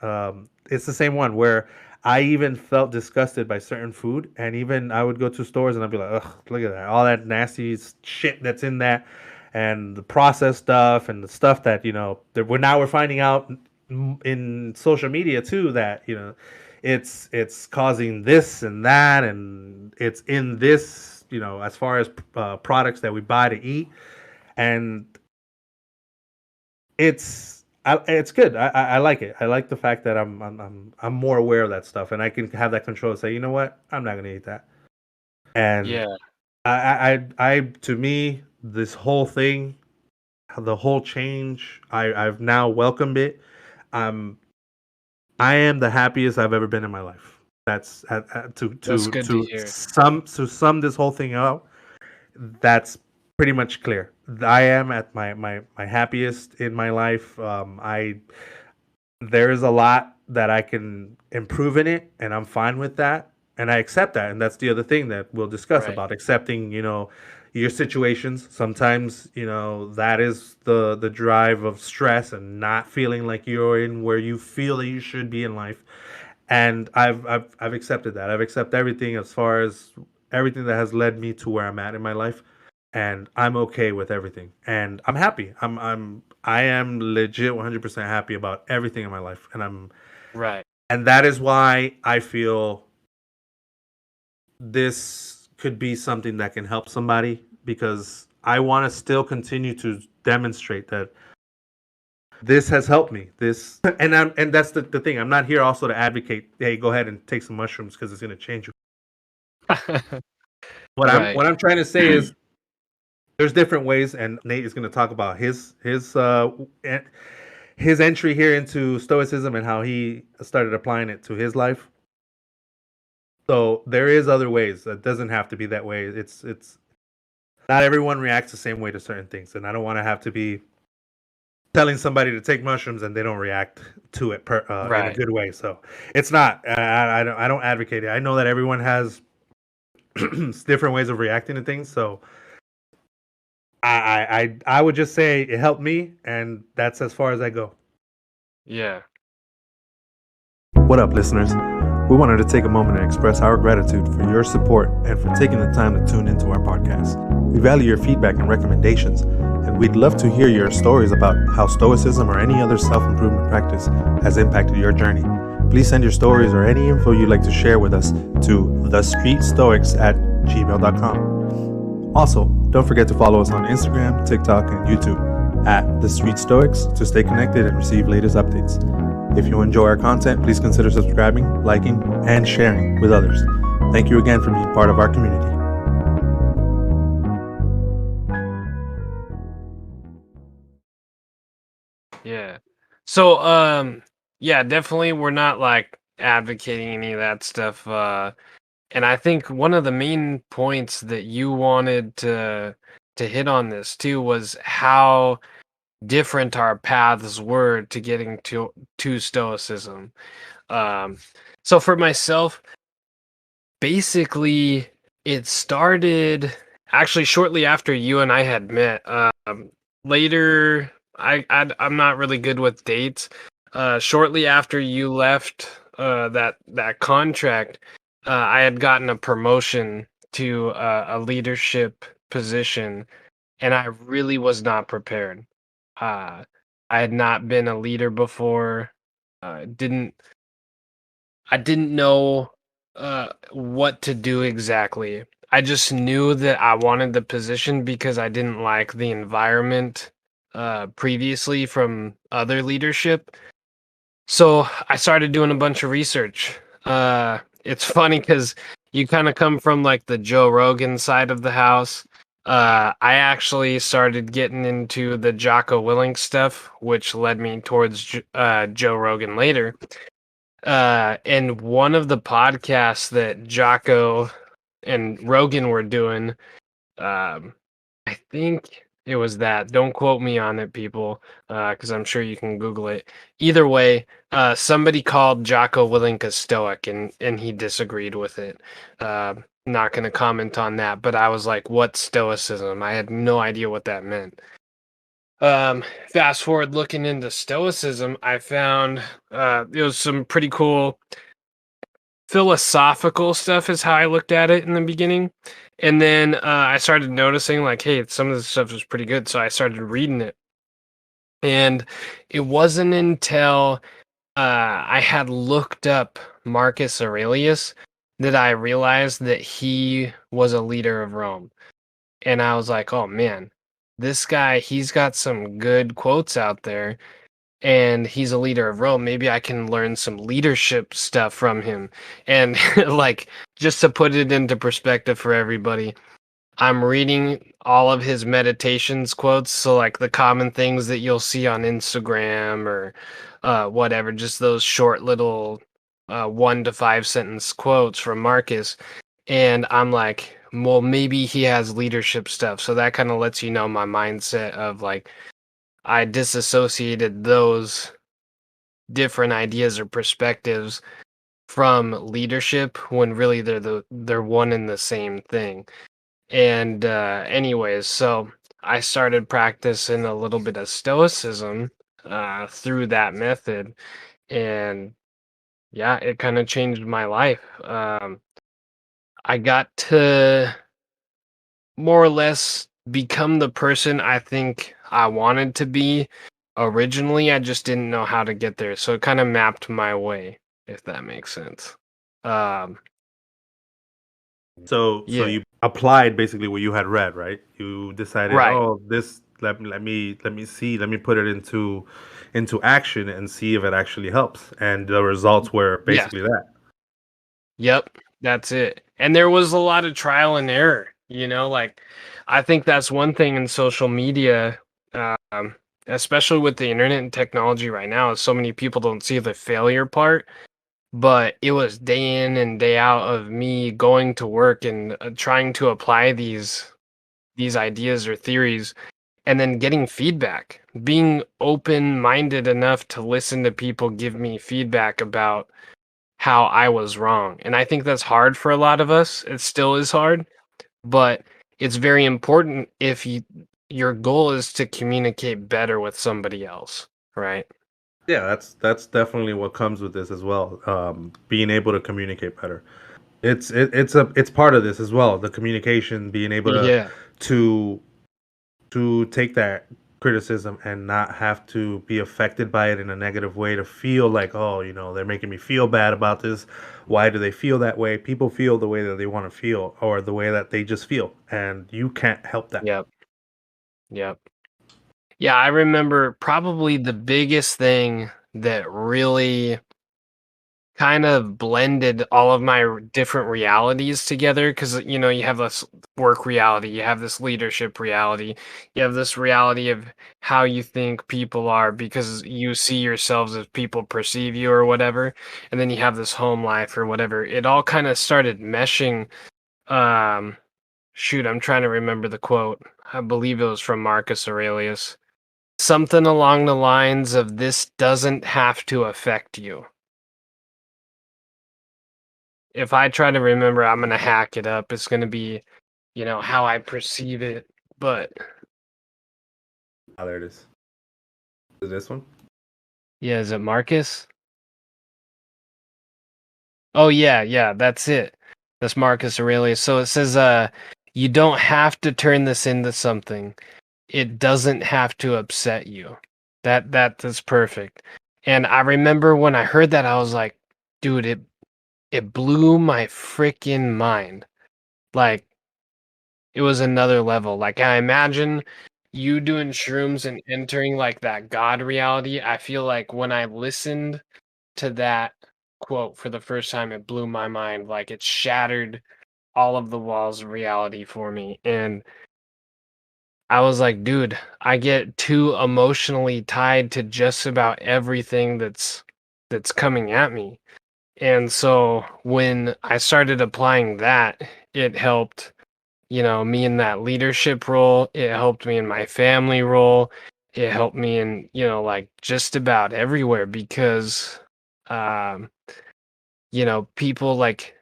It's the same one, where I even felt disgusted by certain food, and even I would go to stores and I'd be like, ugh, look at that, all that nasty shit that's in that, and the processed stuff, and the stuff that that we're finding out in social media too, that it's causing this and that, and it's in this, as far as products that we buy to eat. And it's good. I like it. I like the fact that I'm more aware of that stuff, and I can have that control and say, you know what, I'm not gonna eat that. And Yeah. I to me, this whole thing, the whole change, I've now welcomed it. Um, I am the happiest I've ever been in my life. That's That's good to hear. sum this whole thing out. That's pretty much clear. I am at my happiest in my life. I There is a lot that I can improve in it, and I'm fine with that, and I accept that. And that's the other thing that we'll discuss Right. about accepting, your situations. Sometimes, that is the drive of stress, and not feeling like you're in where you feel that you should be in life. And I've accepted that. I've accepted everything, as far as everything that has led me to where I'm at in my life, and I'm okay with everything, and I'm happy. I am legit 100% happy about everything in my life, Right. and that is why I feel this could be something that can help somebody, because I want to still continue to demonstrate that this has helped me. This and that's the thing. I'm not here also to advocate, hey, go ahead and take some mushrooms because it's going to change you. Right. What I'm trying to say is there's different ways, and Nate is going to talk about his entry here into Stoicism and how he started applying it to his life. So there is other ways. It doesn't have to be that way. It's not everyone reacts the same way to certain things, and I don't want to have to be telling somebody to take mushrooms and they don't react to it in a Right. good way. So it's not. I don't advocate it. I know that everyone has different ways of reacting to things. So I would just say it helped me, and that's as far as I go. Yeah. What up, listeners? We wanted to take a moment and express our gratitude for your support and for taking the time to tune into our podcast. We value your feedback and recommendations, and we'd love to hear your stories about how Stoicism or any other self-improvement practice has impacted your journey. Please send your stories or any info you'd like to share with us to thestreetstoics@gmail.com. Also, don't forget to follow us on Instagram, TikTok, and YouTube at The Street Stoics to stay connected and receive latest updates. If you enjoy our content, please consider subscribing, liking, and sharing with others. Thank you again for being part of our community. Yeah. So, yeah, definitely we're not like advocating any of that stuff. And I think one of the main points that you wanted to hit on this too was how different our paths were to getting to Stoicism. Um, so for myself, basically, it started actually shortly after you and I had met. Later, I'm not really good with dates. Shortly after you left that contract, I had gotten a promotion to a leadership position, and I really was not prepared. Uh, I had not been a leader before. Didn't I didn't know what to do exactly. I just knew that I wanted the position because I didn't like the environment previously from other leadership. So I started doing a bunch of research. It's funny because you kind of come from like the Joe Rogan side of the house. I actually started getting into the Jocko Willink stuff, which led me towards Joe Rogan later. And one of the podcasts that Jocko and Rogan were doing, I think it was that. Don't quote me on it, people, because I'm sure you can Google it. Either way, somebody called Jocko Willink a Stoic, and he disagreed with it. Not going to comment on that, but I was like, "What's Stoicism?" I had no idea what that meant. Fast forward looking into Stoicism, I found it was some pretty cool philosophical stuff is how I looked at it in the beginning. And then I started noticing like, hey, some of this stuff was pretty good. So I started reading it. And it wasn't until I had looked up Marcus Aurelius that I realized that he was a leader of Rome. And I was like, oh man, this guy, he's got some good quotes out there, and he's a leader of Rome. Maybe I can learn some leadership stuff from him. And like, just to put it into perspective for everybody, I'm reading all of his meditations quotes. So like the common things that you'll see on Instagram or whatever, just those short little 1 to 5 sentence quotes from Marcus. And I'm like, well, maybe he has leadership stuff. So that kind of lets you know my mindset of like, I disassociated those different ideas or perspectives from leadership when really they're one and the same thing. And anyways, so I started practicing a little bit of stoicism through that method, and yeah, it kind of changed my life. I got to more or less become the person I think I wanted to be originally. I just didn't know how to get there. So it kind of mapped my way, if that makes sense. Um, So yeah, you applied basically what you had read, right? You decided, right. oh, this let me see, let me put it into action and see if it actually helps. And the results were Yes. basically that. Yep. That's it. And there was a lot of trial and error, like I think that's one thing in social media, um, especially with the internet and technology right now, is so many people don't see the failure part. But it was day in and day out of me going to work and trying to apply these ideas or theories and then getting feedback, being open-minded enough to listen to people give me feedback about how I was wrong. And I think that's hard for a lot of us. It still is hard, but it's very important if your goal is to communicate better with somebody else, right? Yeah, that's definitely what comes with this as well. Being able to communicate better. It's part of this as well. The communication, being able Yeah. to to take that criticism and not have to be affected by it in a negative way, to feel like, oh, they're making me feel bad about this. Why do they feel that way? People feel the way that they want to feel, or the way that they just feel, and you can't help that. Yep. Yep. Yeah, I remember probably the biggest thing that really kind of blended all of my different realities together because you have this work reality, you have this leadership reality, you have this reality of how you think people are because you see yourselves as people perceive you or whatever, and then you have this home life or whatever. It all kind of started meshing. um Shoot, I'm trying to remember the quote. I believe it was from Marcus Aurelius. Something along the lines of this doesn't have to affect you. If I try to remember, I'm gonna hack it up. It's gonna be, how I perceive it. But Ah, there it is. Is it this one? yeah, is it Marcus? Oh yeah, that's it. That's Marcus Aurelius. So it says, you don't have to turn this into something. It doesn't have to upset you. That's perfect. And I remember when I heard that, I was like, dude, it blew my freaking mind. Like, it was another level. Like, I imagine you doing shrooms and entering like that God reality. I feel like when I listened to that quote for the first time, it blew my mind. Like, it shattered all of the walls of reality for me. And I was like, dude, I get too emotionally tied to just about everything that's coming at me. And so when I started applying that, it helped, me in that leadership role. It helped me in my family role. It helped me in, like just about everywhere because, um, people like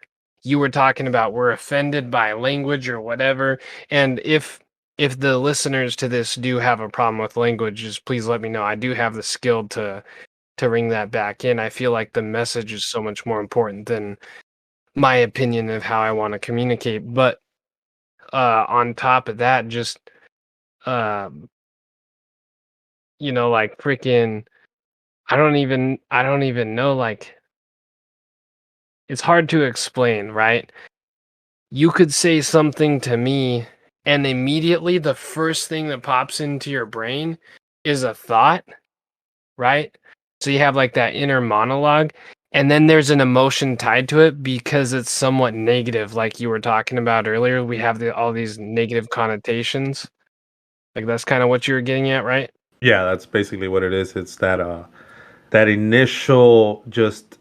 you were talking about were offended by language or whatever. And if the listeners to this do have a problem with language, just please let me know. I do have the skill to ring that back in. I feel like the message is so much more important than my opinion of how I want to communicate. But on top of that, just um, like freaking I don't even know, like it's hard to explain, right? You could say something to me and immediately the first thing that pops into your brain is a thought, right? So you have like that inner monologue, and then there's an emotion tied to it because it's somewhat negative, like you were talking about earlier. We have all these negative connotations. Like that's kind of what you were getting at, right? Yeah, that's basically what it is. It's that initial, just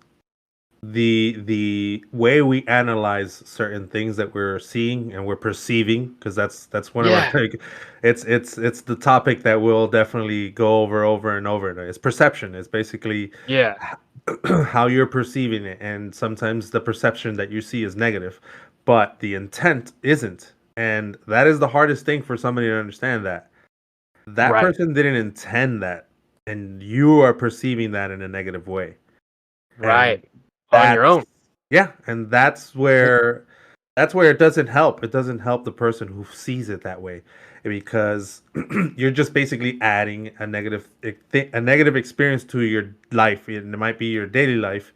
the way we analyze certain things that we're seeing and we're perceiving, because that's one of our Yeah, like, it's the topic that we'll definitely go over and over. It's perception. It's basically yeah, how you're perceiving it, and sometimes the perception that you see is negative, but the intent isn't. And that is the hardest thing for somebody to understand, that that right, person didn't intend that, and you are perceiving that in a negative way. And right. On your that's own. yeah, and that's Yep. where that's where it doesn't help. It doesn't help the person who sees it that way, because you're just basically adding a negative experience to your life. And it might be your daily life,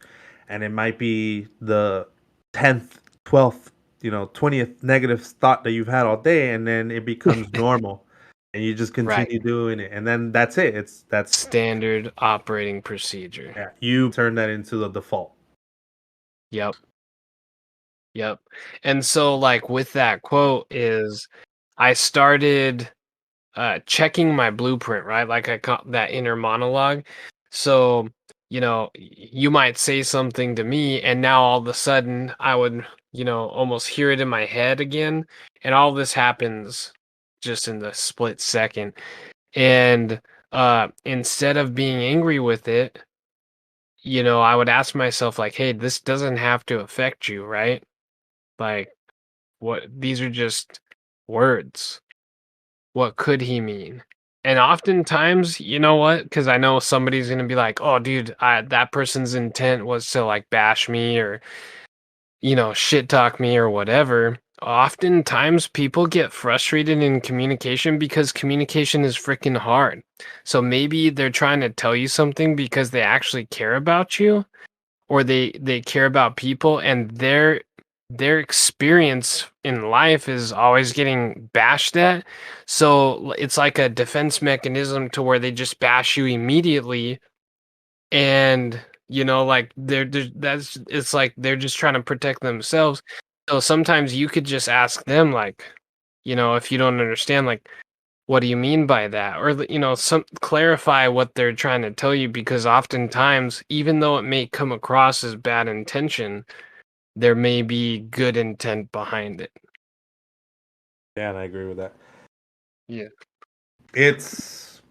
and it might be the 10th, 12th, 20th negative thought that you've had all day, and then it becomes normal, and you just Right. continue doing it, and then that's it. That's Standard operating procedure. Yeah, you turn that into the default. Yep. Yep. And so like with that quote is I started checking my blueprint, right? Like I call that inner monologue. So, you might say something to me and now all of a sudden I would, almost hear it in my head again. And all this happens just in the split second. And instead of being angry with it, I would ask myself like, hey, this doesn't have to affect you, right? Like these are just words. What could he mean? And oftentimes, you know what? Because I know somebody's gonna be like, "Oh, dude, that person's intent was to like bash me or shit talk me or whatever." Oftentimes, people get frustrated in communication because communication is freaking hard. So maybe they're trying to tell you something because they actually care about you, or they care about people, and their experience in life is always getting bashed at. So it's like a defense mechanism to where they just bash you immediately, and like that's it's like they're just trying to protect themselves. So sometimes you could just ask them like, if you don't understand, like, what do you mean by that? Or some clarify what they're trying to tell you, because oftentimes, even though it may come across as bad intention, there may be good intent behind it. Yeah, and I agree with that. Yeah. It's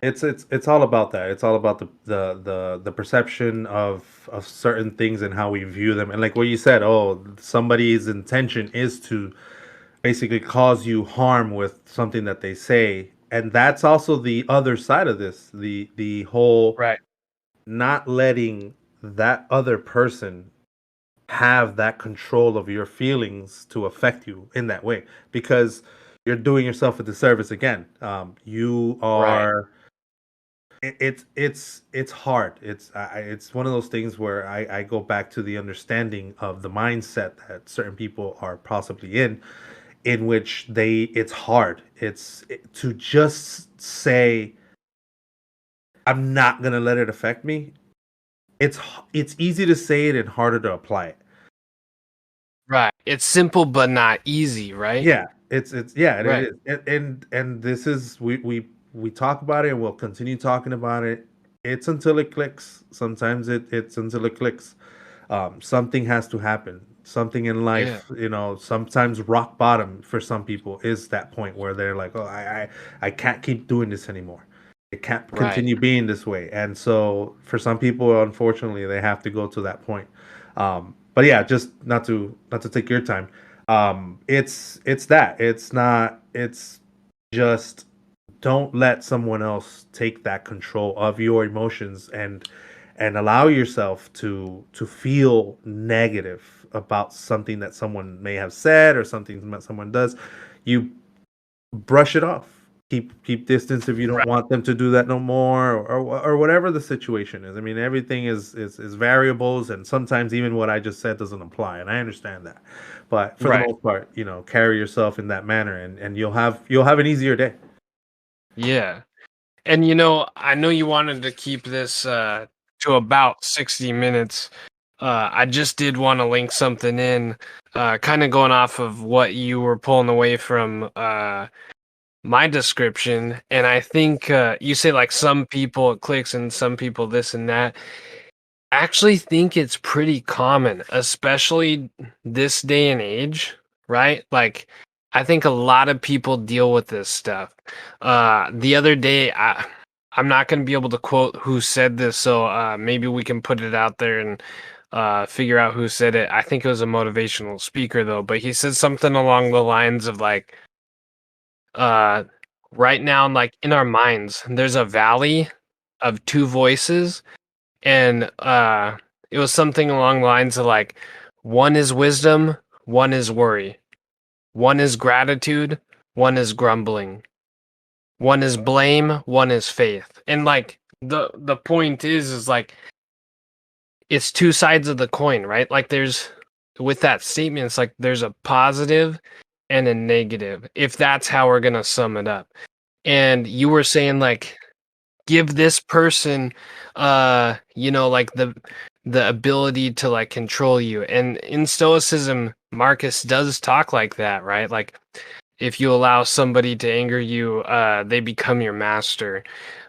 it's all about that. It's all about the perception of certain things and how we view them. And like what you said, oh, somebody's intention is to basically cause you harm with something that they say. And that's also the other side of this. The whole Right. not letting that other person have that control of your feelings to affect you in that way, because you're doing yourself a disservice again. You Right. are it's hard. It's one of those things where I go back to the understanding of the mindset that certain people are possibly in which it's hard. To just say I'm not gonna let it affect me. It's easy to say it and harder to apply it. Right. It's simple but not easy, right? Yeah, it's yeah, it Right. is. And this is we talk about it and we'll continue talking about it. It's until it clicks. Sometimes it's until it clicks. Something has to happen. Something in Yeah. life, sometimes rock bottom for some people is that point where they're like, oh, I can't keep doing this anymore. It can't Right. continue being this way. And so for some people, unfortunately, they have to go to that point. But yeah, just not to take your time. It's that. It's just don't let someone else take that control of your emotions, and allow yourself to feel negative about something that someone may have said or something that someone does. You brush it off. Keep distance if you don't Right. want them to do that no more, or whatever the situation is. I mean, everything is variables, and sometimes even what I just said doesn't apply, and I understand that. But for the Right. most part, carry yourself in that manner, and you'll have an easier day. Yeah. And I know you wanted to keep this to about 60 minutes. I just did want to link something in, kind of going off of what you were pulling away from my description. And I think you say like some people it clicks and some people this and that. I actually think it's pretty common, especially this day and age, right? Like, I think a lot of people deal with this stuff. The other day, I'm not going to be able to quote who said this, so maybe we can put it out there and figure out who said it. I think it was a motivational speaker, though, but he said something along the lines of like, uh, right now, like in our minds, there's a valley of two voices, and it was something along the lines of like, One is wisdom, one is worry. One is gratitude, one is grumbling. One is blame, one is faith. And like the point is like it's two sides of the coin, right? Like there's with that statement, it's like there's a positive and a negative, if that's how we're gonna sum it up. And you were saying like give this person like the ability to like control you. And in Stoicism, Marcus does talk like that, right? Like if you allow somebody to anger you, they become your master.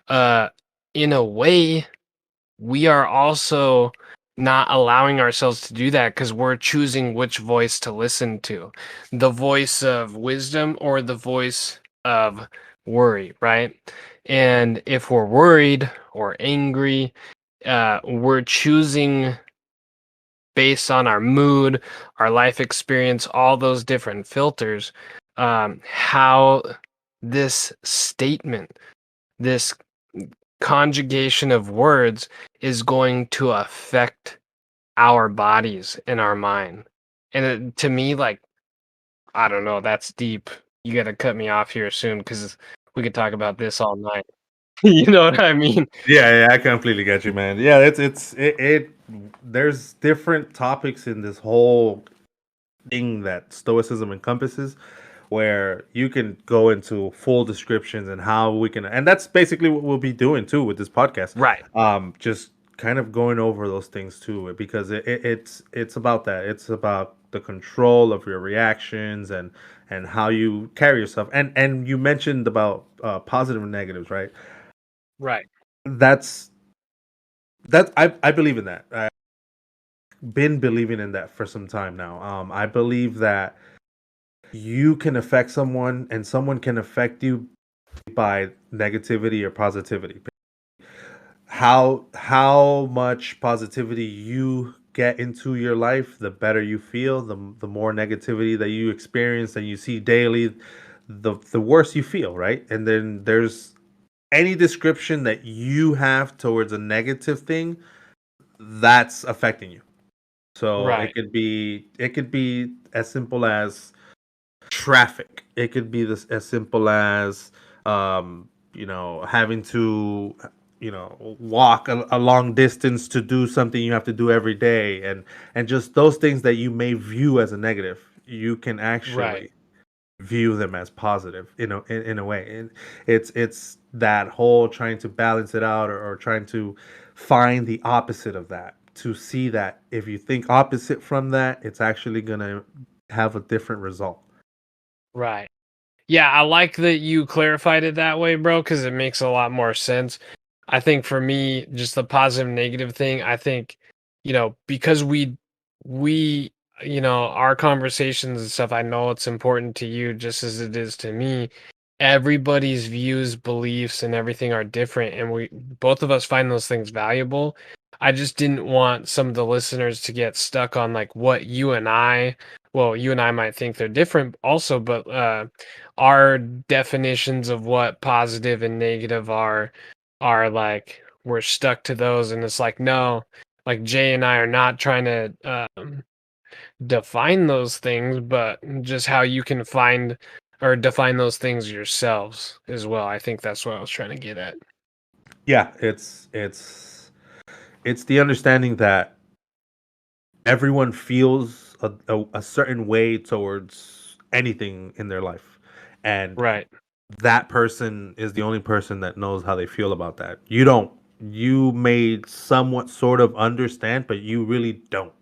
In a way, we are also not allowing ourselves to do that because we're choosing which voice to listen to, the voice of wisdom or the voice of worry, right? And if we're worried or angry, we're choosing based on our mood, our life experience, all those different filters, how this statement, this conjugation of words is going to affect our bodies and our mind. And to me, like, I don't know, that's deep. You got to cut me off here soon because we could talk about this all night. You know what I mean? Yeah, I completely get you, man. Yeah, it. There's different topics in this whole thing that Stoicism encompasses, where you can go into full descriptions and how we can, and that's basically what we'll be doing too with this podcast. Right. Just kind of going over those things too, because it's about that. It's about the control of your reactions and how you carry yourself. And you mentioned about positive and negatives, right? Right. That's I believe in that. I've been believing in that for some time now. I believe that you can affect someone and someone can affect you by negativity or positivity. How much positivity you get into your life, the better you feel. The more negativity that you experience and you see daily, the worse you feel, right? And then there's any description that you have towards a negative thing that's affecting you. So Right. it could be as simple as traffic. It could be as simple as having to walk a long distance to do something you have to do every day, and just those things that you may view as a negative, you can Right. actually view them as positive, in a way. And it's that whole trying to balance it out, or trying to find the opposite of that, to see that if you think opposite from that, it's actually gonna have a different result. Right. Yeah, I like that you clarified it that way, bro, because it makes a lot more sense. I think for me, just the positive negative thing, I think, because we, our conversations and stuff, I know it's important to you just as it is to me. Everybody's views, beliefs, and everything are different, and we both of us find those things valuable. I just didn't want some of the listeners to get stuck on like what you and I might think they're different also, but our definitions of what positive and negative are like we're stuck to those, and it's like no, like Jay and I are not trying to define those things, but just how you can find or define those things yourselves as well. I think that's what I was trying to get at. Yeah, it's the understanding that everyone feels a certain way towards anything in their life, and Right. that person is the only person that knows how they feel about that. You don't. You may somewhat sort of understand, but you really don't.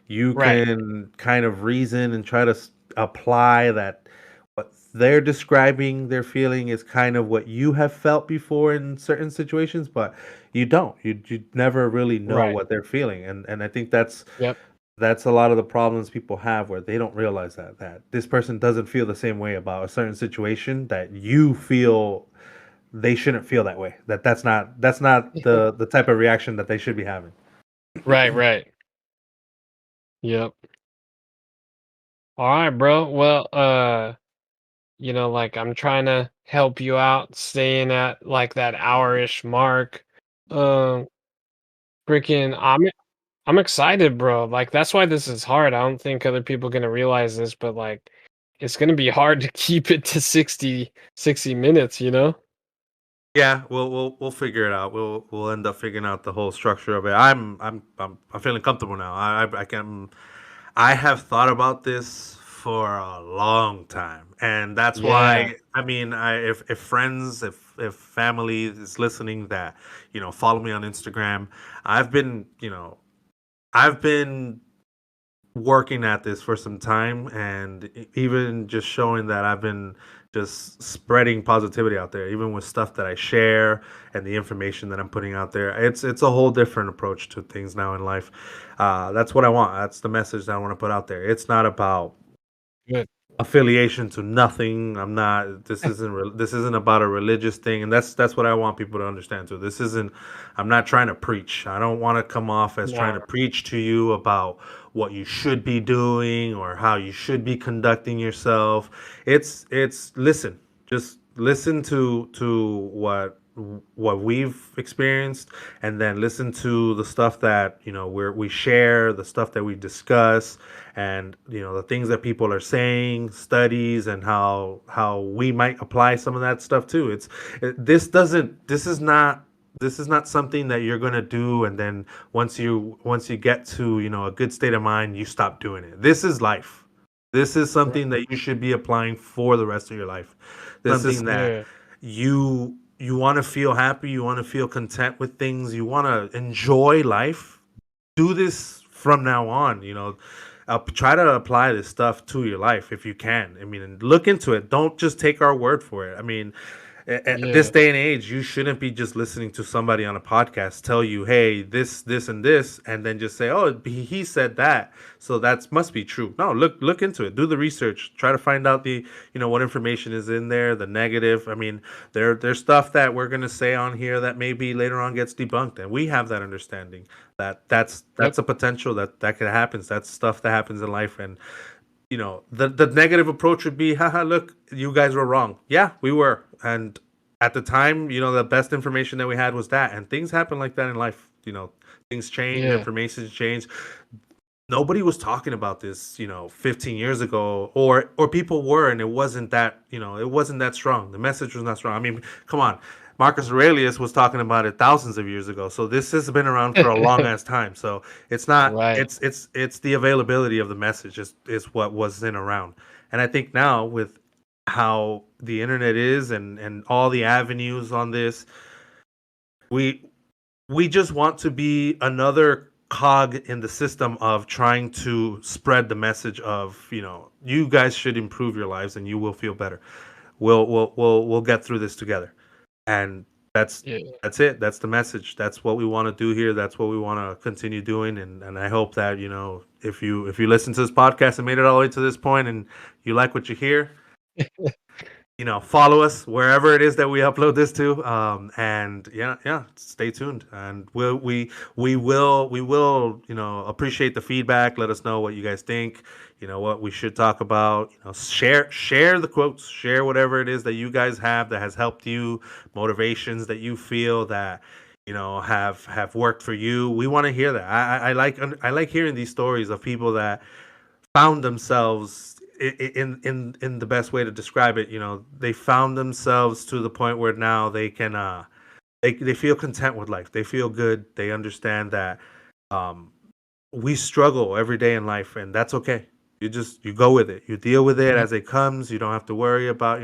You Right. can kind of reason and try to apply that what they're describing, their feeling is kind of what you have felt before in certain situations, but you don't. You never really know Right. what they're feeling, and I think Yep. that's a lot of the problems people have, where they don't realize that this person doesn't feel the same way about a certain situation, that you feel they shouldn't feel that way. That's not the type of reaction that they should be having. Right. Right. Yep. All right, bro. Well, like I'm trying to help you out, staying at like that hour-ish mark. Um, freaking, I'm excited, bro. Like that's why this is hard. I don't think other people gonna realize this, but like it's gonna be hard to keep it to 60 minutes, you know? Yeah, we'll figure it out. We'll end up figuring out the whole structure of it. I'm feeling comfortable now. I can I have thought about this for a long time, and that's Yeah. why I mean, if friends, if family is listening that follow me on Instagram, I've been I've been working at this for some time, and even just showing that I've been just spreading positivity out there, even with stuff that I share and the information that I'm putting out there. It's a whole different approach to things now in life. That's what I want. That's the message that I want to put out there. It's not about Good. affiliation to nothing. I'm not. This isn't about a religious thing, and that's what I want people to understand too. This isn't. I'm not trying to preach. I don't want to come off as trying No. to preach to you about what you should be doing or how you should be conducting yourself. It's listen. Just listen to what we've experienced, and then listen to the stuff that we share, the stuff that we discuss, and the things that people are saying, studies, and how we might apply some of that stuff too. This doesn't this is not something that you're going to do and then once you get to a good state of mind, you stop doing it. This is life. This is Right. something that you should be applying for the rest of your life. This is something that Yeah. you want to feel happy, you want to feel content with things, you want to enjoy life. Do this from now on. Try to apply this stuff to your life if you can. I mean, and look into it. Don't just take our word for it. I mean, at this Yeah. day and age, you shouldn't be just listening to somebody on a podcast tell you, "Hey, this, and this," and then just say, "Oh, he said that, so that must be true." No, look into it. Do the research. Try to find out what information is in there, the negative. I mean, there's stuff that we're gonna say on here that maybe later on gets debunked, and we have that understanding that Yep. that's a potential that could happen. That's stuff that happens in life, and the negative approach would be, haha, look, you guys were wrong. Yeah, we were. And at the time, the best information that we had was that. And things happen like that in life. Things change, Yeah. information change. Nobody was talking about this, 15 years ago, or people were, and it wasn't that strong. The message was not strong. I mean, come on. Marcus Aurelius was talking about it thousands of years ago. So this has been around for a long ass time. So it's not Right. it's the availability of the message is what wasn't around. And I think now with how the internet is and all the avenues on this, we we just want to be another cog in the system of trying to spread the message of you guys should improve your lives and you will feel better. We'll get through this together, and that's Yeah. that's it. That's the message. That's what we want to do here. That's what we want to continue doing, and I hope that if you listen to this podcast and made it all the way to this point and you like what you hear, follow us wherever it is that we upload this to. And yeah, stay tuned, and we will appreciate the feedback. Let us know what you guys think, what we should talk about. Share the quotes, share whatever it is that you guys have that has helped you, motivations that you feel that have worked for you. We want to hear that. I like hearing these stories of people that found themselves in the best way to describe it. They found themselves to the point where now they can they feel content with life. They feel good. They understand that um we struggle every day in life, and that's okay. You go with it. You deal with it Mhm. as it comes. You don't have to worry about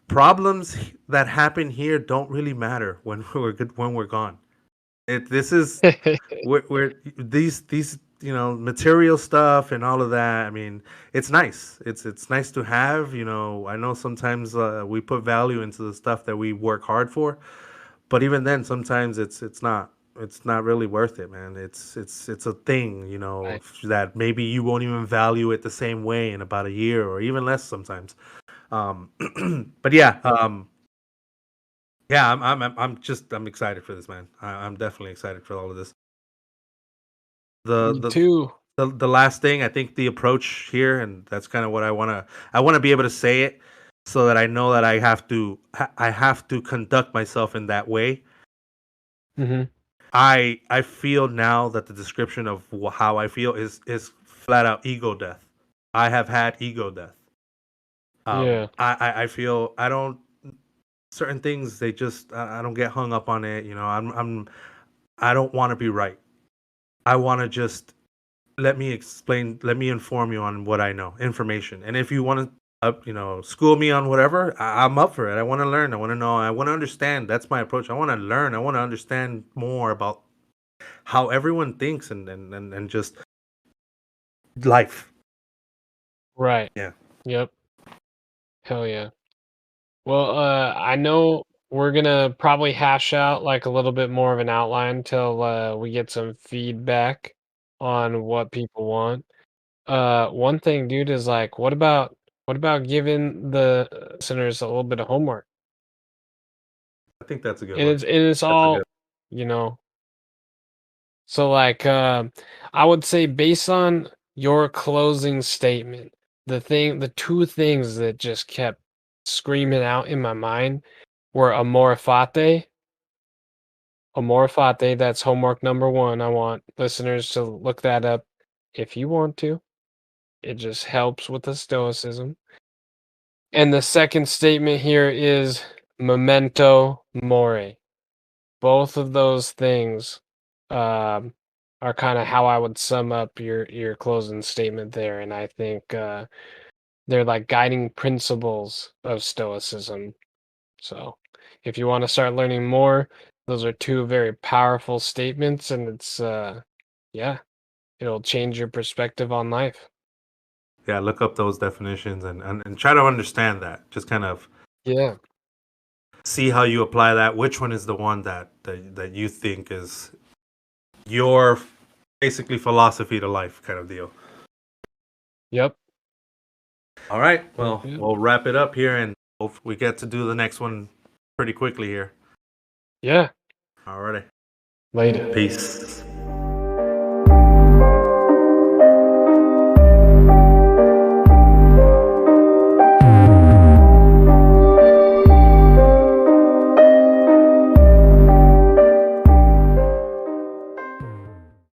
problems that happen here. Don't really matter when we're good, when we're gone. This is we're these material stuff and all of that. I mean, it's nice. It's nice to have. I know sometimes we put value into the stuff that we work hard for, but even then, sometimes it's not really worth it, man. It's a thing, Right. that maybe you won't even value it the same way in about a year or even less sometimes. Um, but yeah, yeah, I'm excited for this, man. I'm definitely excited for all of this. The Me the too. the last thing, I think the approach here, and that's kind of what I want to be able to say it so that I know that I have to conduct myself in that way. Mhm. I feel now that the description of how I feel is flat out ego death. I have had ego death. Yeah. I feel I don't certain things they just I don't get hung up on it. I don't want to be right. I want to just let me explain, let me inform you on what I know, information. And if you want to, school me on whatever, I'm up for it. I want to learn. I want to know. I want to understand. That's my approach. I want to learn. I want to understand more about how everyone thinks and just life. Right. Yeah. Yep. Hell yeah. Well, I know we're gonna probably hash out like a little bit more of an outline till we get some feedback on what people want. One thing, dude, is like, what about giving the listeners a little bit of homework? I think that's a good And one. it's That's a all, good. you know. So like, I would say based on your closing statement, the two things that just kept screaming out in my mind were amor fati. Amor fati, that's homework number one. I want listeners to look that up if you want to. It just helps with the stoicism. And the second statement here is memento mori. Both of those things are kind of how I would sum up your closing statement there, and I think they're like guiding principles of stoicism. So, if you want to start learning more, those are two very powerful statements, and it's yeah, it'll change your perspective on life. Yeah, look up those definitions and try to understand that. Just kind of Yeah. see how you apply that. Which one is the one that you think is your basically philosophy to life kind of deal. Yep. All right. Yep. Well, Yep. we'll wrap it up here and hope we get to do the next one pretty quickly here. Yeah. All righty. Later. Peace.